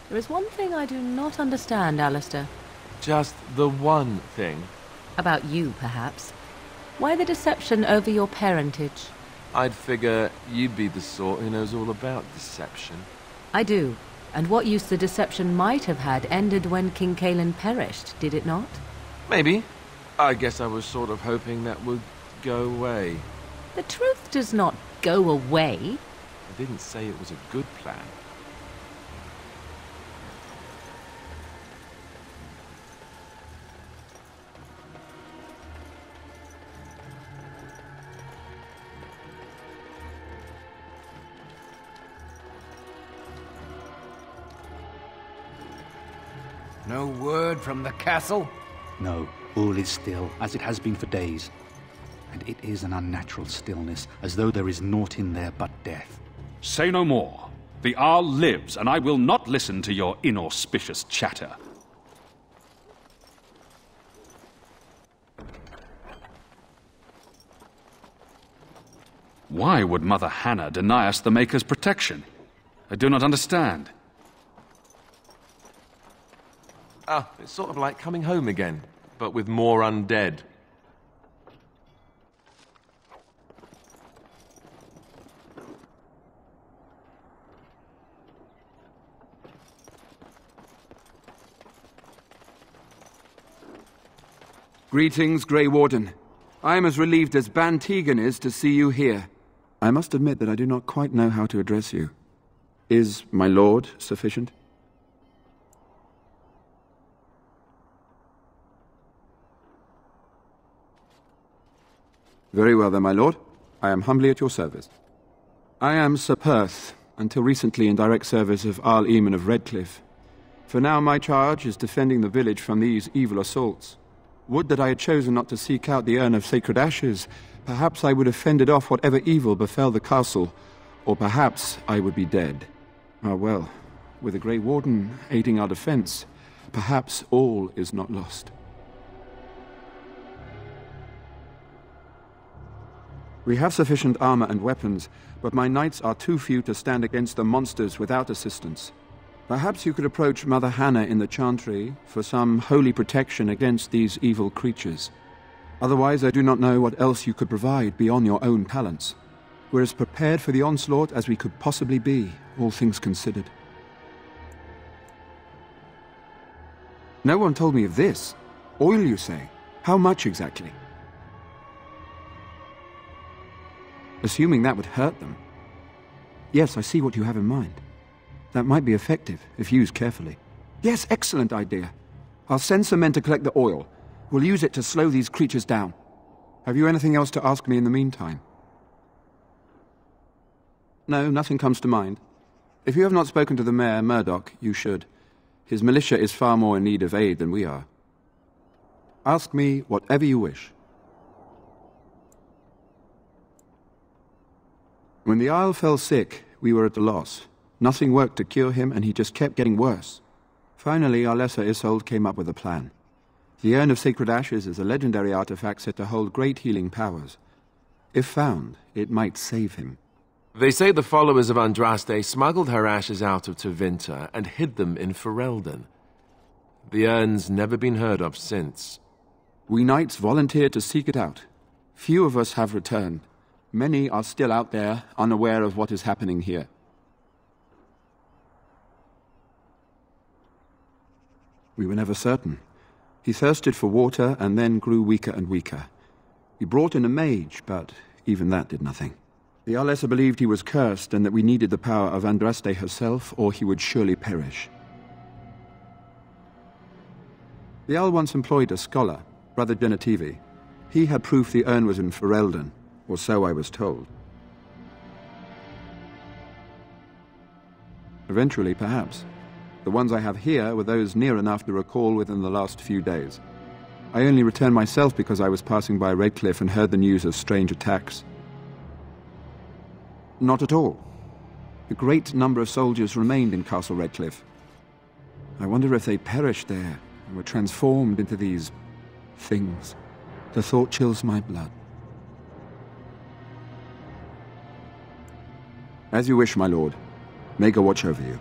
There is one thing I do not understand, Alistair. Just the one thing. About you, perhaps. Why the deception over your parentage? I'd figure you'd be the sort who knows all about deception. I do. And what use the deception might have had ended when King Cailan perished, did it not? Maybe. I guess I was sort of hoping that would go away. The truth does not go away. I didn't say it was a good plan. No word from the castle? No, all is still, as it has been for days. and it is an unnatural stillness, as though there is naught in there but death. Say no more. The Arl lives, and I will not listen to your inauspicious chatter. Why would Mother Hannah deny us the Maker's protection? I do not understand. It's sort of like coming home again, but with more undead. Greetings, Grey Warden. I am as relieved as Ban Tegan is to see you here. I must admit that I do not quite know how to address you. Is my lord sufficient? Very well then, my lord. I am humbly at your service. I am Sir Perth, until recently in direct service of Arl Eamon of Redcliff. For now my charge is defending the village from these evil assaults. Would that I had chosen not to seek out the urn of sacred ashes. Perhaps I would have fended off whatever evil befell the castle, or perhaps I would be dead. Ah well, with the Grey Warden aiding our defense, perhaps all is not lost. We have sufficient armor and weapons, but my knights are too few to stand against the monsters without assistance. Perhaps you could approach Mother Hannah in the Chantry for some holy protection against these evil creatures. Otherwise, I do not know what else you could provide beyond your own talents. We're as prepared for the onslaught as we could possibly be, all things considered. No one told me of this. Oil, you say? How much exactly? Assuming that would hurt them. Yes, I see what you have in mind. That might be effective, if used carefully. Yes, excellent idea. I'll send some men to collect the oil. We'll use it to slow these creatures down. Have you anything else to ask me in the meantime? No, nothing comes to mind. If you have not spoken to the mayor, Murdoch, you should. His militia is far more in need of aid than we are. Ask me whatever you wish. When the Isle fell sick, we were at a loss. Nothing worked to cure him, and he just kept getting worse. Finally, our lesser Isolde came up with a plan. The Urn of Sacred Ashes is a legendary artifact said to hold great healing powers. If found, it might save him. They say the followers of Andraste smuggled her ashes out of Tevinter and hid them in Ferelden. The urn's never been heard of since. We knights volunteered to seek it out. Few of us have returned. Many are still out there, unaware of what is happening here. We were never certain. He thirsted for water and then grew weaker and weaker. We brought in a mage, but even that did nothing. The Arlessa believed he was cursed and that we needed the power of Andraste herself, or he would surely perish. The Arl once employed a scholar, Brother Genetivi. He had proof the urn was in Ferelden, or so I was told. Eventually, perhaps. The ones I have here were those near enough to recall within the last few days. I only returned myself because I was passing by Redcliff and heard the news of strange attacks. Not at all. A great number of soldiers remained in Castle Redcliff. I wonder if they perished there and were transformed into these things. The thought chills my blood. As you wish, my lord. May God watch over you.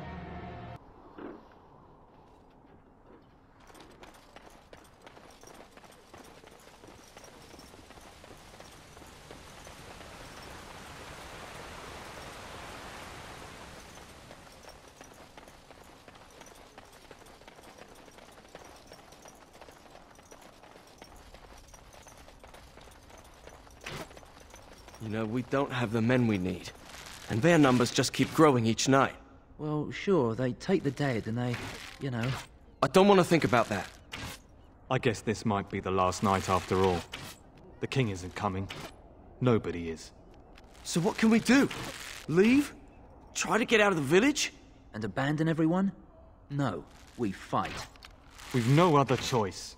You know, we don't have the men we need. And their numbers just keep growing each night. Well, sure, they take the dead and they, you know... I don't want to think about that. I guess this might be the last night after all. The king isn't coming. Nobody is. So what can we do? Leave? Try to get out of the village? And abandon everyone? No, we fight. We've no other choice.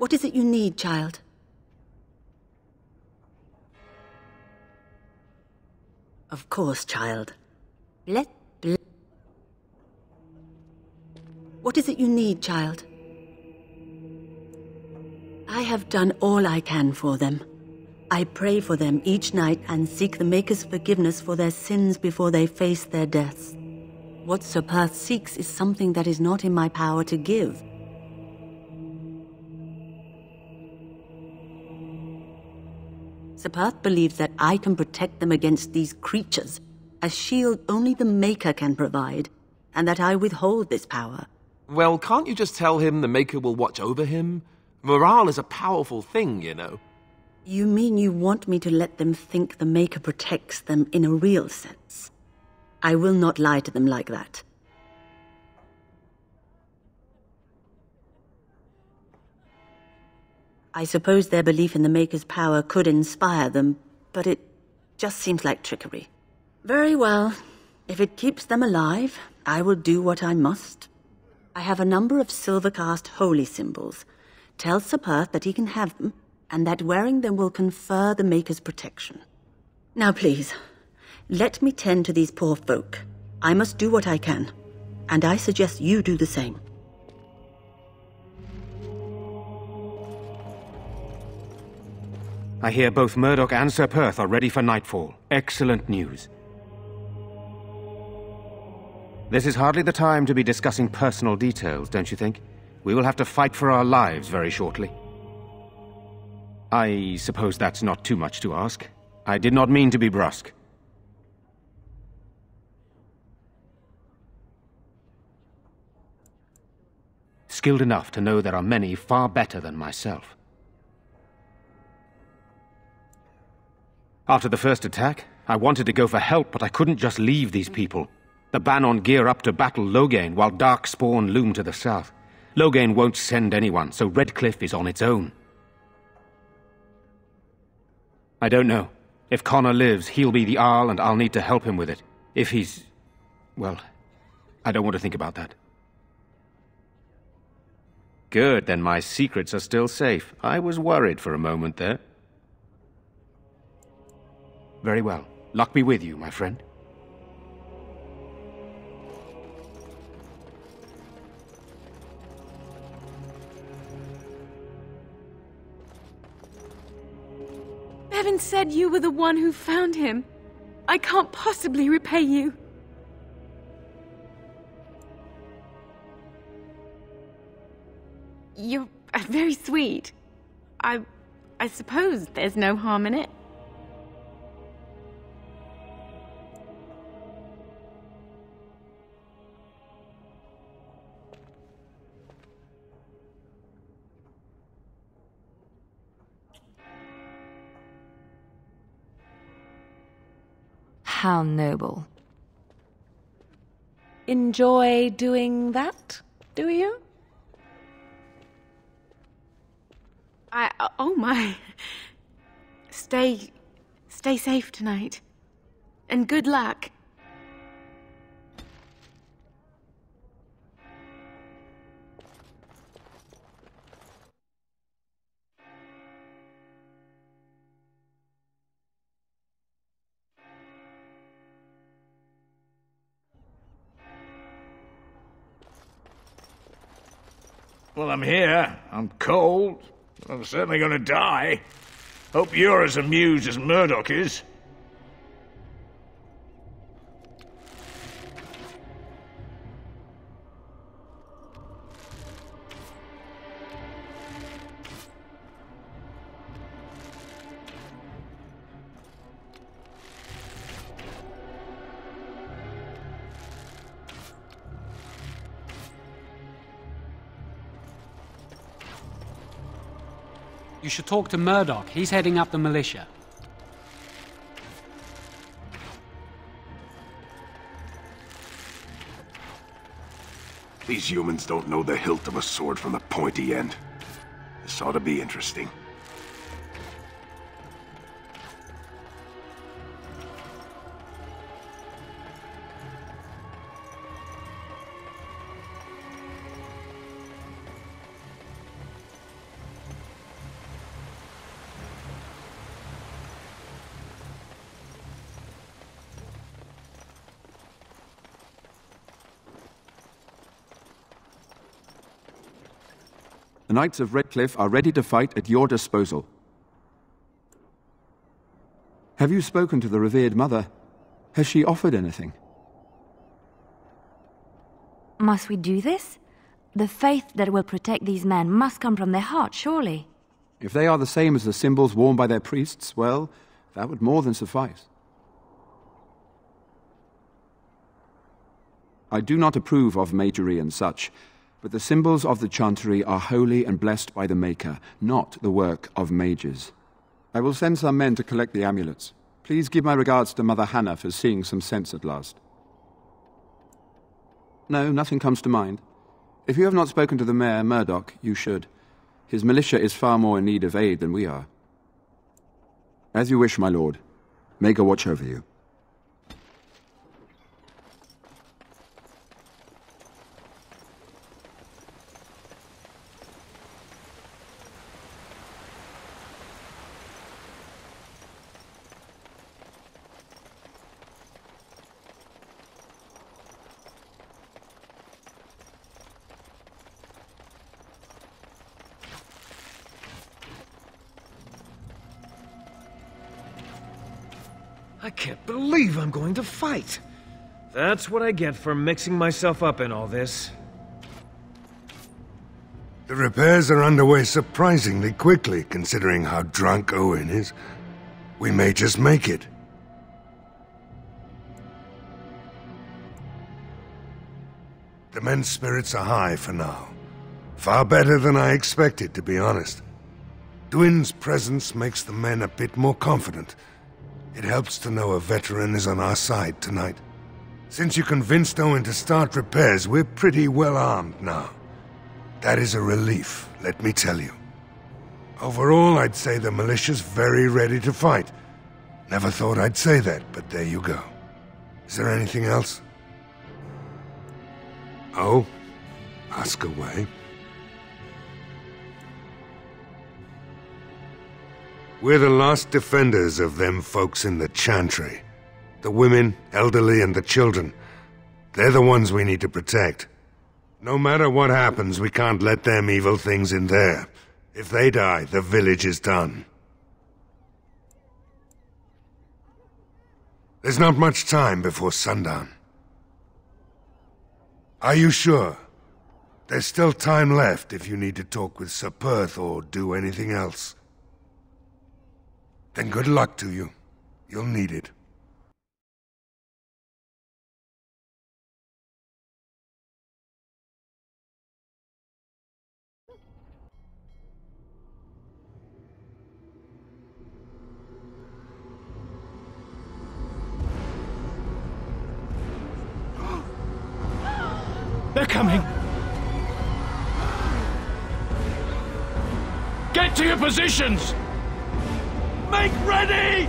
What is it you need, child? Of course, child. What is it you need, child? I have done all I can for them. I pray for them each night and seek the Maker's forgiveness for their sins before they face their deaths. What Sir Perth seeks is something that is not in my power to give. Sir Perth believes that I can protect them against these creatures, a shield only the Maker can provide, and that I withhold this power. Well, can't you just tell him the Maker will watch over him? Morale is a powerful thing, you know. You mean you want me to let them think the Maker protects them in a real sense? I will not lie to them like that. I suppose their belief in the Maker's power could inspire them, but it just seems like trickery. Very well. If it keeps them alive, I will do what I must. I have a number of silver-cast holy symbols. Tell Sir Perth that he can have them, and that wearing them will confer the Maker's protection. Now please, let me tend to these poor folk. I must do what I can, and I suggest you do the same. I hear both Murdoch and Sir Perth are ready for nightfall. Excellent news. This is hardly the time to be discussing personal details, don't you think? We will have to fight for our lives very shortly. I suppose that's not too much to ask. I did not mean to be brusque. Skilled enough to know there are many far better than myself. After the first attack, I wanted to go for help, but I couldn't just leave these people. The Bannon gear up to battle Loghain, while Darkspawn loom to the south. Loghain won't send anyone, so Redcliff is on its own. I don't know. If Connor lives, he'll be the Arl, and I'll need to help him with it. If he's... well, I don't want to think about that. Good, then my secrets are still safe. I was worried for a moment there. Very well. Luck be with you, my friend. Bevan said you were the one who found him. I can't possibly repay you. You're very sweet. I suppose there's no harm in it. How noble. Enjoy doing that, do you? Oh my. Stay safe tonight. And good luck. Well, I'm here. I'm cold. I'm certainly going to die. Hope you're as amused as Murdoch is. You should talk to Murdoch. He's heading up the militia. These humans don't know the hilt of a sword from the pointy end. This ought to be interesting. The Knights of Redcliff are ready to fight at your disposal. Have you spoken to the revered mother? Has she offered anything? Must we do this? The faith that will protect these men must come from their heart, surely. If they are the same as the symbols worn by their priests, well, that would more than suffice. I do not approve of magery and such, but the symbols of the Chantry are holy and blessed by the Maker, not the work of mages. I will send some men to collect the amulets. Please give my regards to Mother Hannah for seeing some sense at last. No, nothing comes to mind. If you have not spoken to the Mayor, Murdoch, you should. His militia is far more in need of aid than we are. As you wish, my lord. May God watch over you. I can't believe I'm going to fight. That's what I get for mixing myself up in all this. The repairs are underway surprisingly quickly, considering how drunk Owen is. We may just make it. The men's spirits are high for now. Far better than I expected, to be honest. Dwin's presence makes the men a bit more confident. It helps to know a veteran is on our side tonight. Since you convinced Owen to start repairs, we're pretty well armed now. That is a relief, let me tell you. Overall, I'd say the militia's very ready to fight. Never thought I'd say that, but there you go. Is there anything else? Oh? Ask away. We're the last defenders of them folks in the Chantry. The women, elderly, and the children. They're the ones we need to protect. No matter what happens, we can't let them evil things in there. If they die, the village is done. There's not much time before sundown. Are you sure? There's still time left if you need to talk with Sir Perth or do anything else. Then good luck to you. You'll need it. They're coming! Get to your positions! Make ready!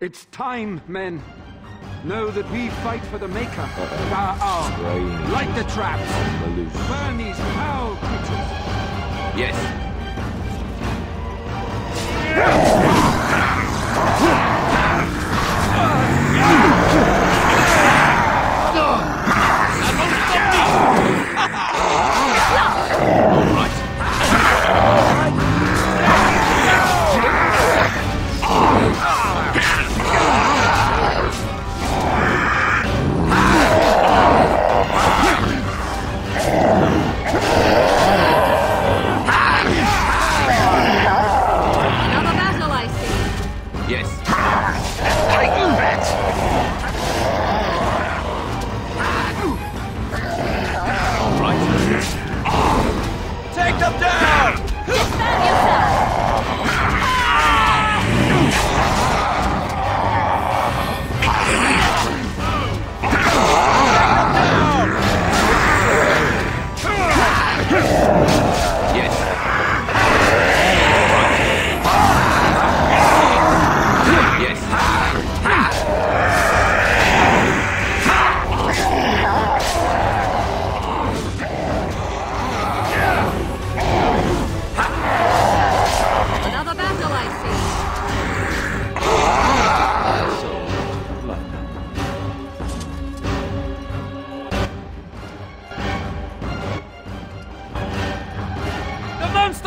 It's time, men. Know that we fight for the Maker. Light the traps. Burn these foul creatures. Yes.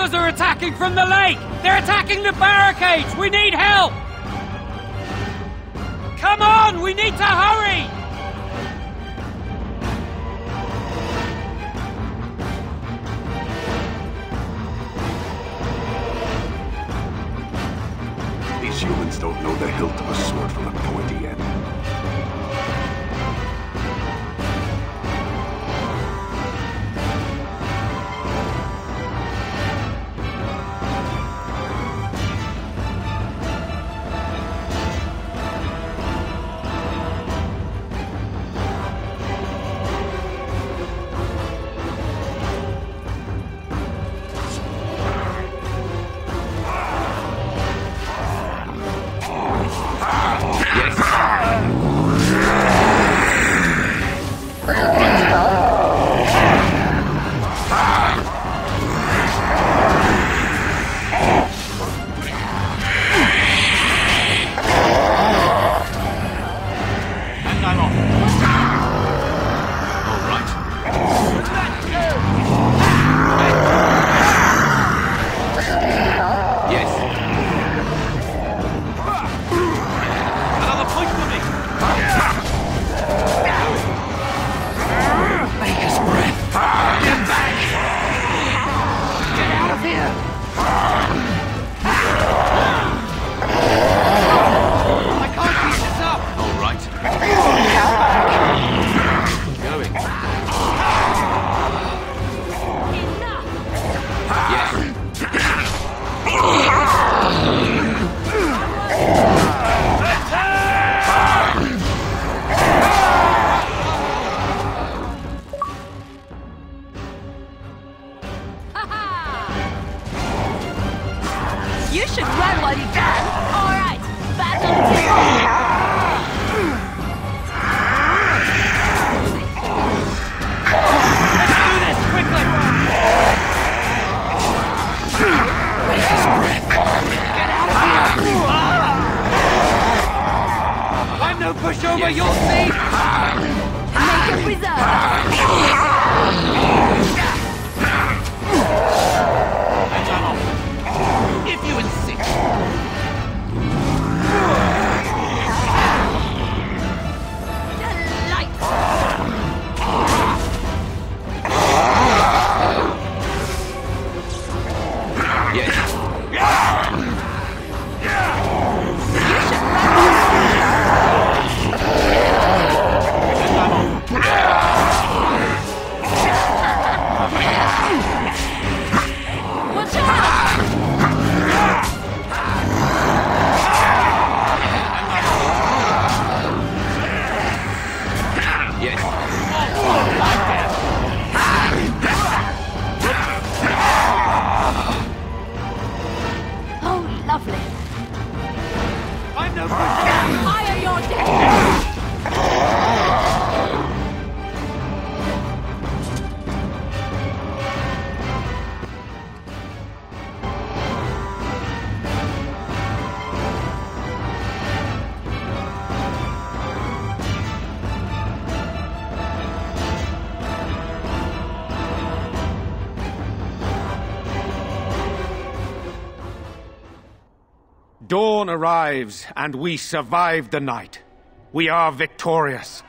Monsters are attacking from the lake! They're attacking the barricades! We need help! Come on! We need to hurry! These humans don't know the hilt of a sword from a pointy end. You should run while you can. All right, back on the Let's do this quickly. Where's his breath? Get out of here! I'm no pushover, you'll see. Make a preserve. If you insist. Dawn arrives, and we survived the night. We are victorious.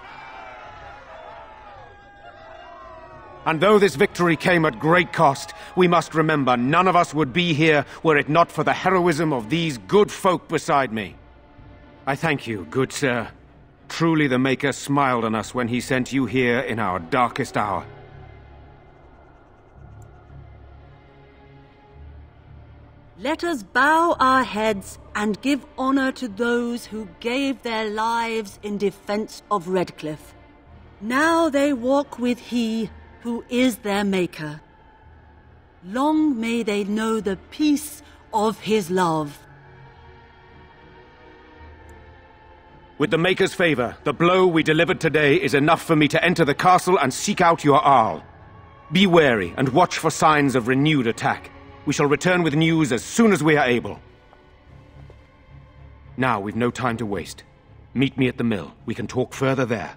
And though this victory came at great cost, we must remember none of us would be here were it not for the heroism of these good folk beside me. I thank you, good sir. Truly the Maker smiled on us when he sent you here in our darkest hour. Let us bow our heads and give honor to those who gave their lives in defense of Redcliff. Now they walk with He who is their Maker. Long may they know the peace of His love. With the Maker's favor, the blow we delivered today is enough for me to enter the castle and seek out your Arl. Be wary and watch for signs of renewed attack. We shall return with news as soon as we are able. Now, we've no time to waste. Meet me at the mill. We can talk further there.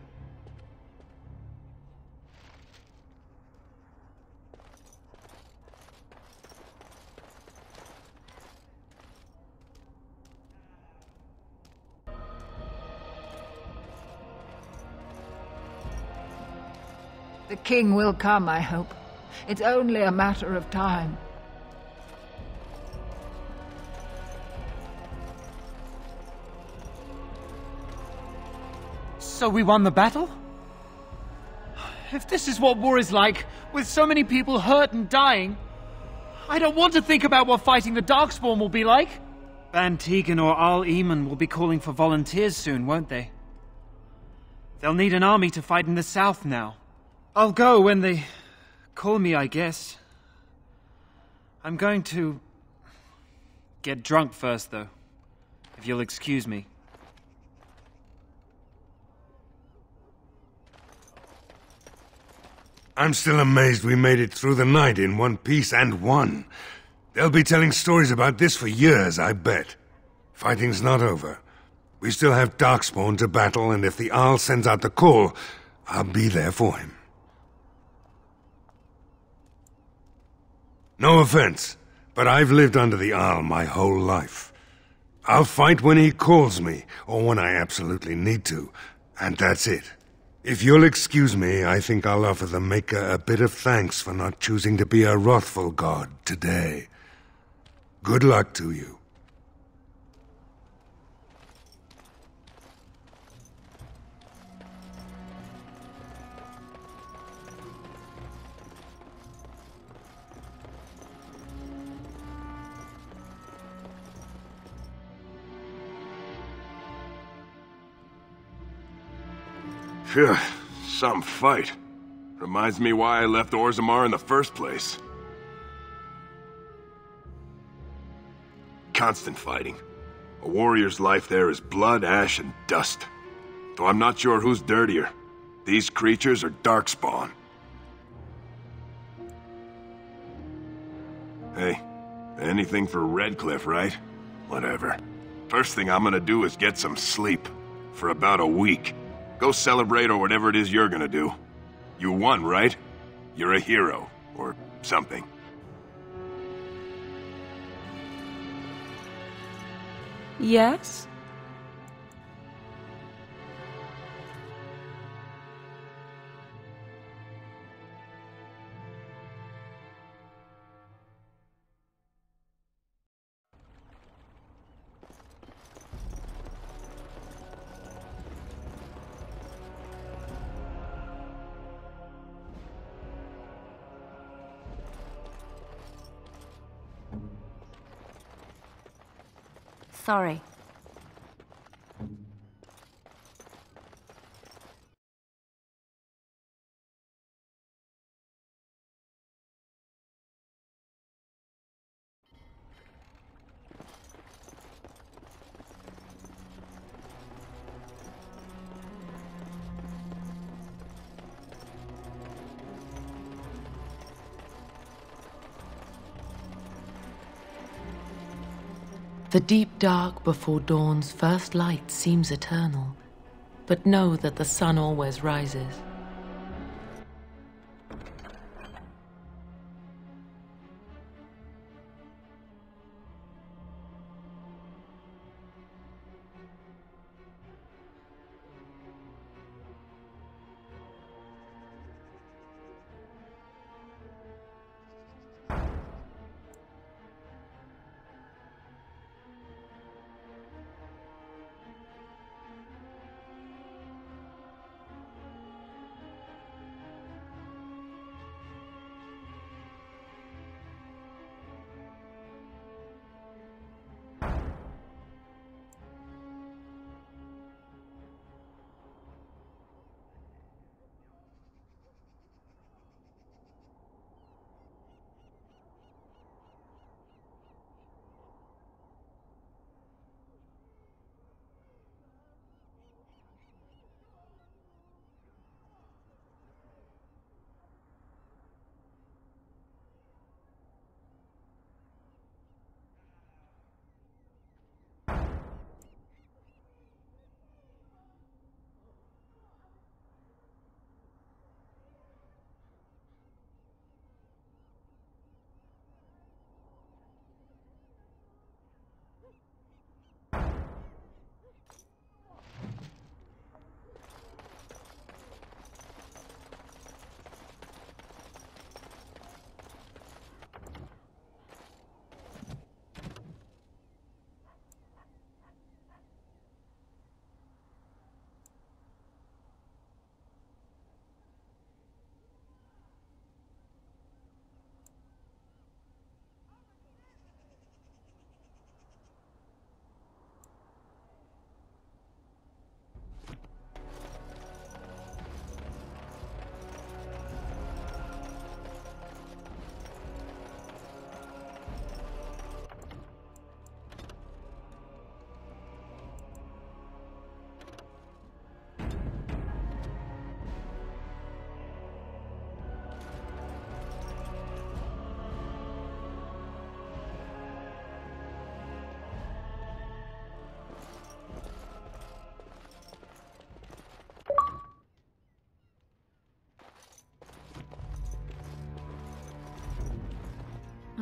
The king will come, I hope. It's only a matter of time. So we won the battle? If this is what war is like, with so many people hurt and dying, I don't want to think about what fighting the Darkspawn will be like. Ban Tegan or Arl Eamon will be calling for volunteers soon, won't they? They'll need an army to fight in the south now. I'll go when they call me, I guess. I'm going to get drunk first, though, if you'll excuse me. I'm still amazed we made it through the night in one piece and won. They'll be telling stories about this for years, I bet. Fighting's not over. We still have Darkspawn to battle, and if the Arl sends out the call, I'll be there for him. No offense, but I've lived under the Arl my whole life. I'll fight when he calls me, or when I absolutely need to, and that's it. If you'll excuse me, I think I'll offer the Maker a bit of thanks for not choosing to be a wrathful god today. Good luck to you. Phew, some fight. Reminds me why I left Orzammar in the first place. Constant fighting. A warrior's life there is blood, ash, and dust. Though I'm not sure who's dirtier. These creatures or Darkspawn. Hey, anything for Redcliff, right? Whatever. First thing I'm gonna do is get some sleep. For about a week. Go celebrate or whatever it is you're gonna do. You won, right? You're a hero. Or something. Yes? Sorry. The deep dark before dawn's first light seems eternal, but know that the sun always rises.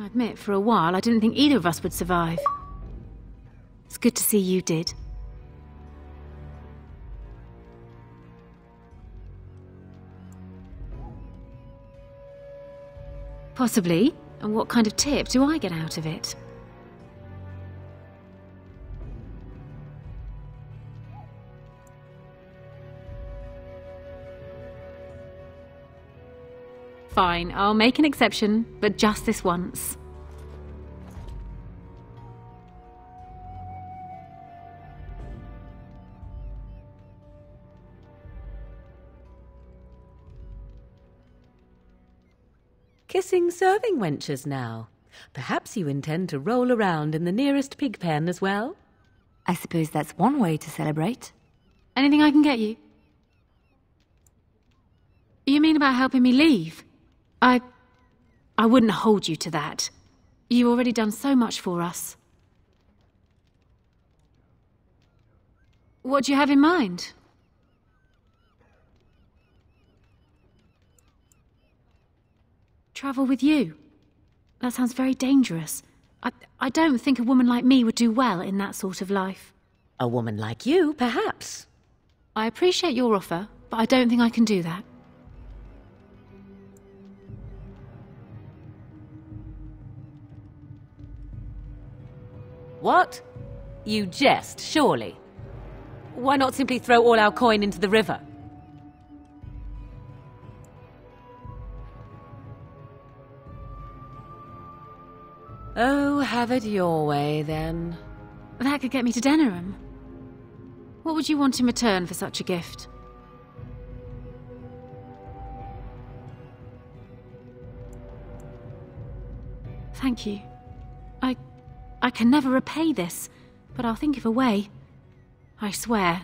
I admit, for a while, I didn't think either of us would survive. It's good to see you did. Possibly. And what kind of tip do I get out of it? Fine, I'll make an exception, but just this once. Kissing serving wenches now. Perhaps you intend to roll around in the nearest pig pen as well? I suppose that's one way to celebrate. Anything I can get you? You mean about helping me leave? I wouldn't hold you to that. You've already done so much for us. What do you have in mind? Travel with you? That sounds very dangerous. I don't think a woman like me would do well in that sort of life. A woman like you, perhaps. I appreciate your offer, but I don't think I can do that. What? You jest, surely. Why not simply throw all our coin into the river? Oh, have it your way, then. That could get me to Denerim. What would you want in return for such a gift? Thank you. I can never repay this, but I'll think of a way. I swear.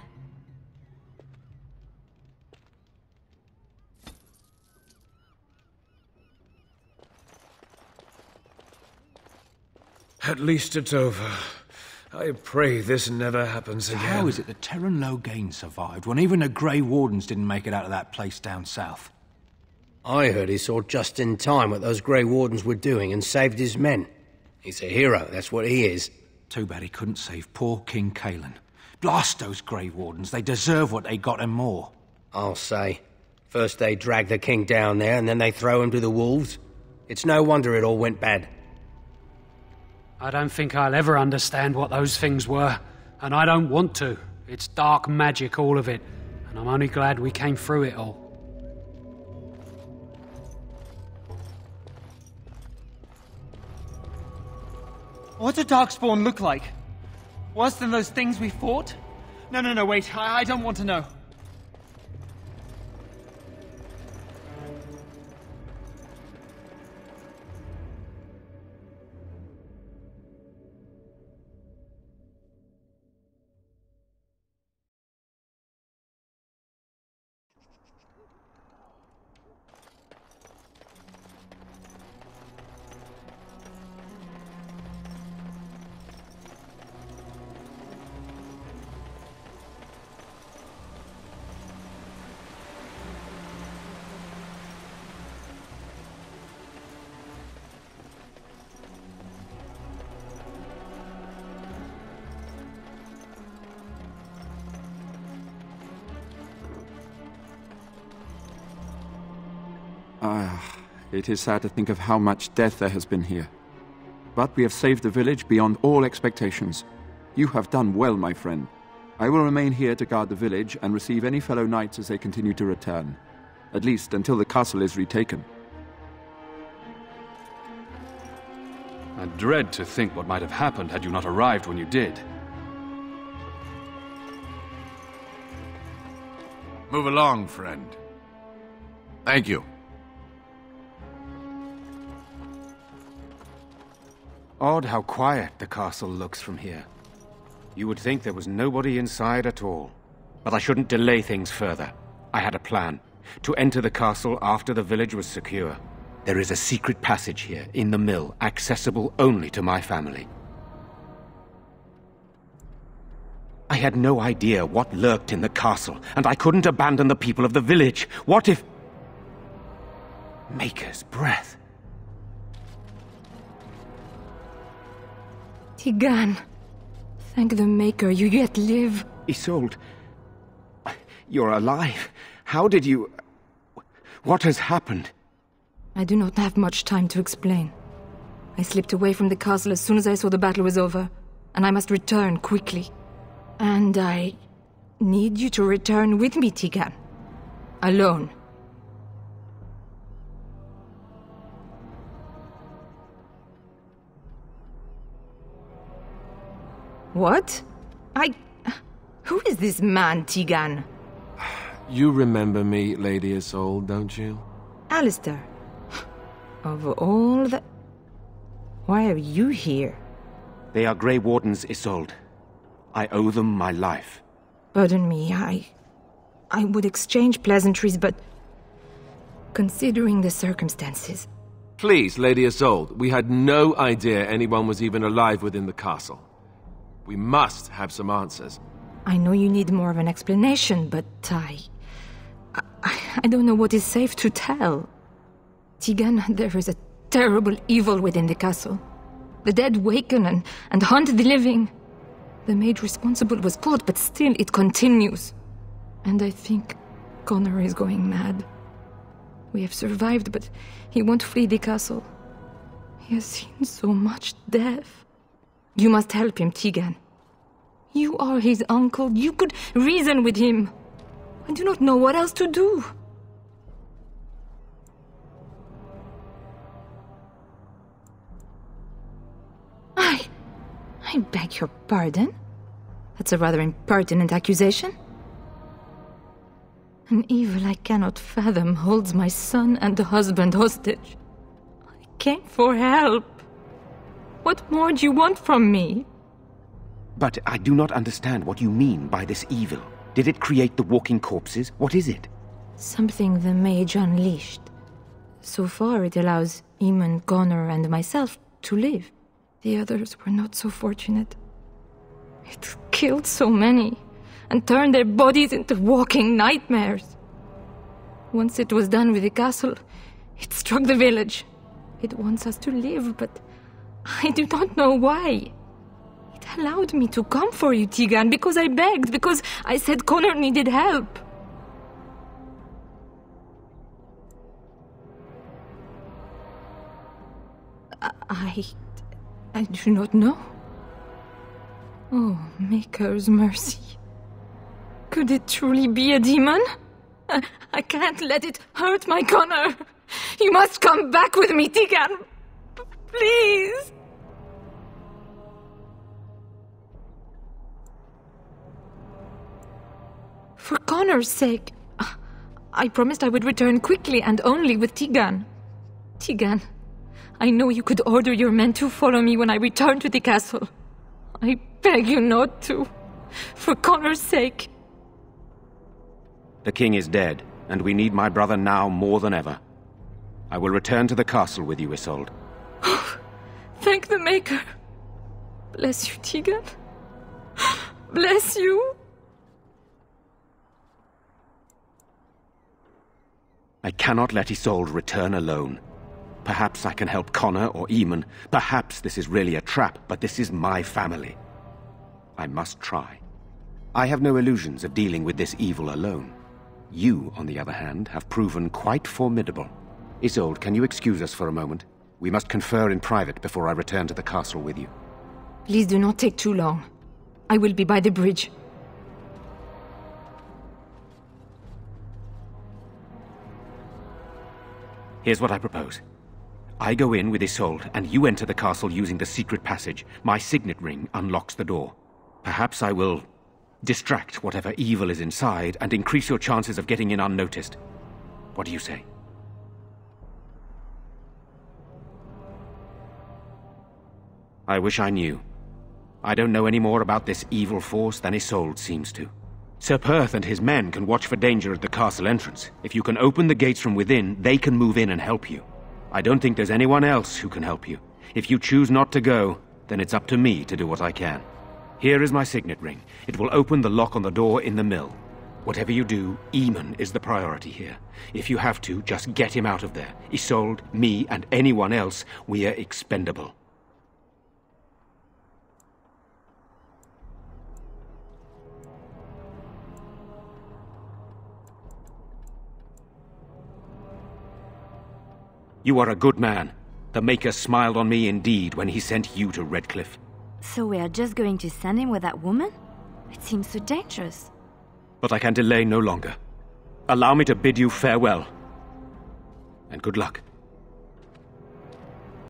At least it's over. I pray this never happens again. How is it that Terran Logain survived when even the Grey Wardens didn't make it out of that place down south? I heard he saw just in time what those Grey Wardens were doing and saved his men. He's a hero, that's what he is. Too bad he couldn't save poor King Kalen. Blast those Grey Wardens, they deserve what they got and more. I'll say. First they drag the king down there, and then they throw him to the wolves. It's no wonder it all went bad. I don't think I'll ever understand what those things were, and I don't want to. It's dark magic, all of it, and I'm only glad we came through it all. What did Darkspawn look like? Worse than those things we fought? No, wait, I don't want to know. It is sad to think of how much death there has been here. But we have saved the village beyond all expectations. You have done well, my friend. I will remain here to guard the village and receive any fellow knights as they continue to return. At least until the castle is retaken. I dread to think what might have happened had you not arrived when you did. Move along, friend. Thank you. Odd how quiet the castle looks from here. You would think there was nobody inside at all. But I shouldn't delay things further. I had a plan. To enter the castle after the village was secure. There is a secret passage here, in the mill, accessible only to my family. I had no idea what lurked in the castle, and I couldn't abandon the people of the village. What if... Maker's breath. Tigan. Thank the Maker you yet live. Isolde, you're alive. How did you... What has happened? I do not have much time to explain. I slipped away from the castle as soon as I saw the battle was over, and I must return quickly. And I need you to return with me, Tigan. Alone. What? Who is this man, Tigan? You remember me, Lady Isolde, don't you? Alistair. Of all the... Why are you here? They are Grey Wardens, Isolde. I owe them my life. Pardon me, I would exchange pleasantries, but... Considering the circumstances... Please, Lady Isolde, we had no idea anyone was even alive within the castle. We must have some answers. I know you need more of an explanation, but I don't know what is safe to tell. Tigan, there is a terrible evil within the castle. The dead waken and hunt the living. The maid responsible was caught, but still it continues. And I think Connor is going mad. We have survived, but he won't flee the castle. He has seen so much death. You must help him, Tigan. You are his uncle. You could reason with him. I do not know what else to do. I beg your pardon? That's a rather impertinent accusation. An evil I cannot fathom holds my son and the husband hostage. I came for help. What more do you want from me? But I do not understand what you mean by this evil. Did it create the walking corpses? What is it? Something the mage unleashed. So far it allows Eamon, Connor, and myself to live. The others were not so fortunate. It killed so many, and turned their bodies into walking nightmares. Once it was done with the castle, it struck the village. It wants us to live, but I do not know why. It allowed me to come for you, Tigan, because I begged, because I said Connor needed help. I do not know. Oh, Maker's mercy. Could it truly be a demon? I can't let it hurt my Connor. You must come back with me, Tigan. Please. For Connor's sake. I promised I would return quickly and only with Tigan. Tigan, I know you could order your men to follow me when I return to the castle. I beg you not to. For Connor's sake. The king is dead, and we need my brother now more than ever. I will return to the castle with you, Isolde. Thank the Maker. Bless you, Tigan. Bless you. I cannot let Isolde return alone. Perhaps I can help Connor or Eamon. Perhaps this is really a trap, but this is my family. I must try. I have no illusions of dealing with this evil alone. You, on the other hand, have proven quite formidable. Isolde, can you excuse us for a moment? We must confer in private before I return to the castle with you. Please do not take too long. I will be by the bridge. Here's what I propose. I go in with Isolde, and you enter the castle using the secret passage. My signet ring unlocks the door. Perhaps I will distract whatever evil is inside and increase your chances of getting in unnoticed. What do you say? I wish I knew. I don't know any more about this evil force than Isolde seems to. Sir Perth and his men can watch for danger at the castle entrance. If you can open the gates from within, they can move in and help you. I don't think there's anyone else who can help you. If you choose not to go, then it's up to me to do what I can. Here is my signet ring. It will open the lock on the door in the mill. Whatever you do, Eamon is the priority here. If you have to, just get him out of there. Isolde, me, and anyone else, we are expendable. You are a good man. The Maker smiled on me indeed when he sent you to Redcliff. So we are just going to send him with that woman? It seems so dangerous. But I can delay no longer. Allow me to bid you farewell. And good luck.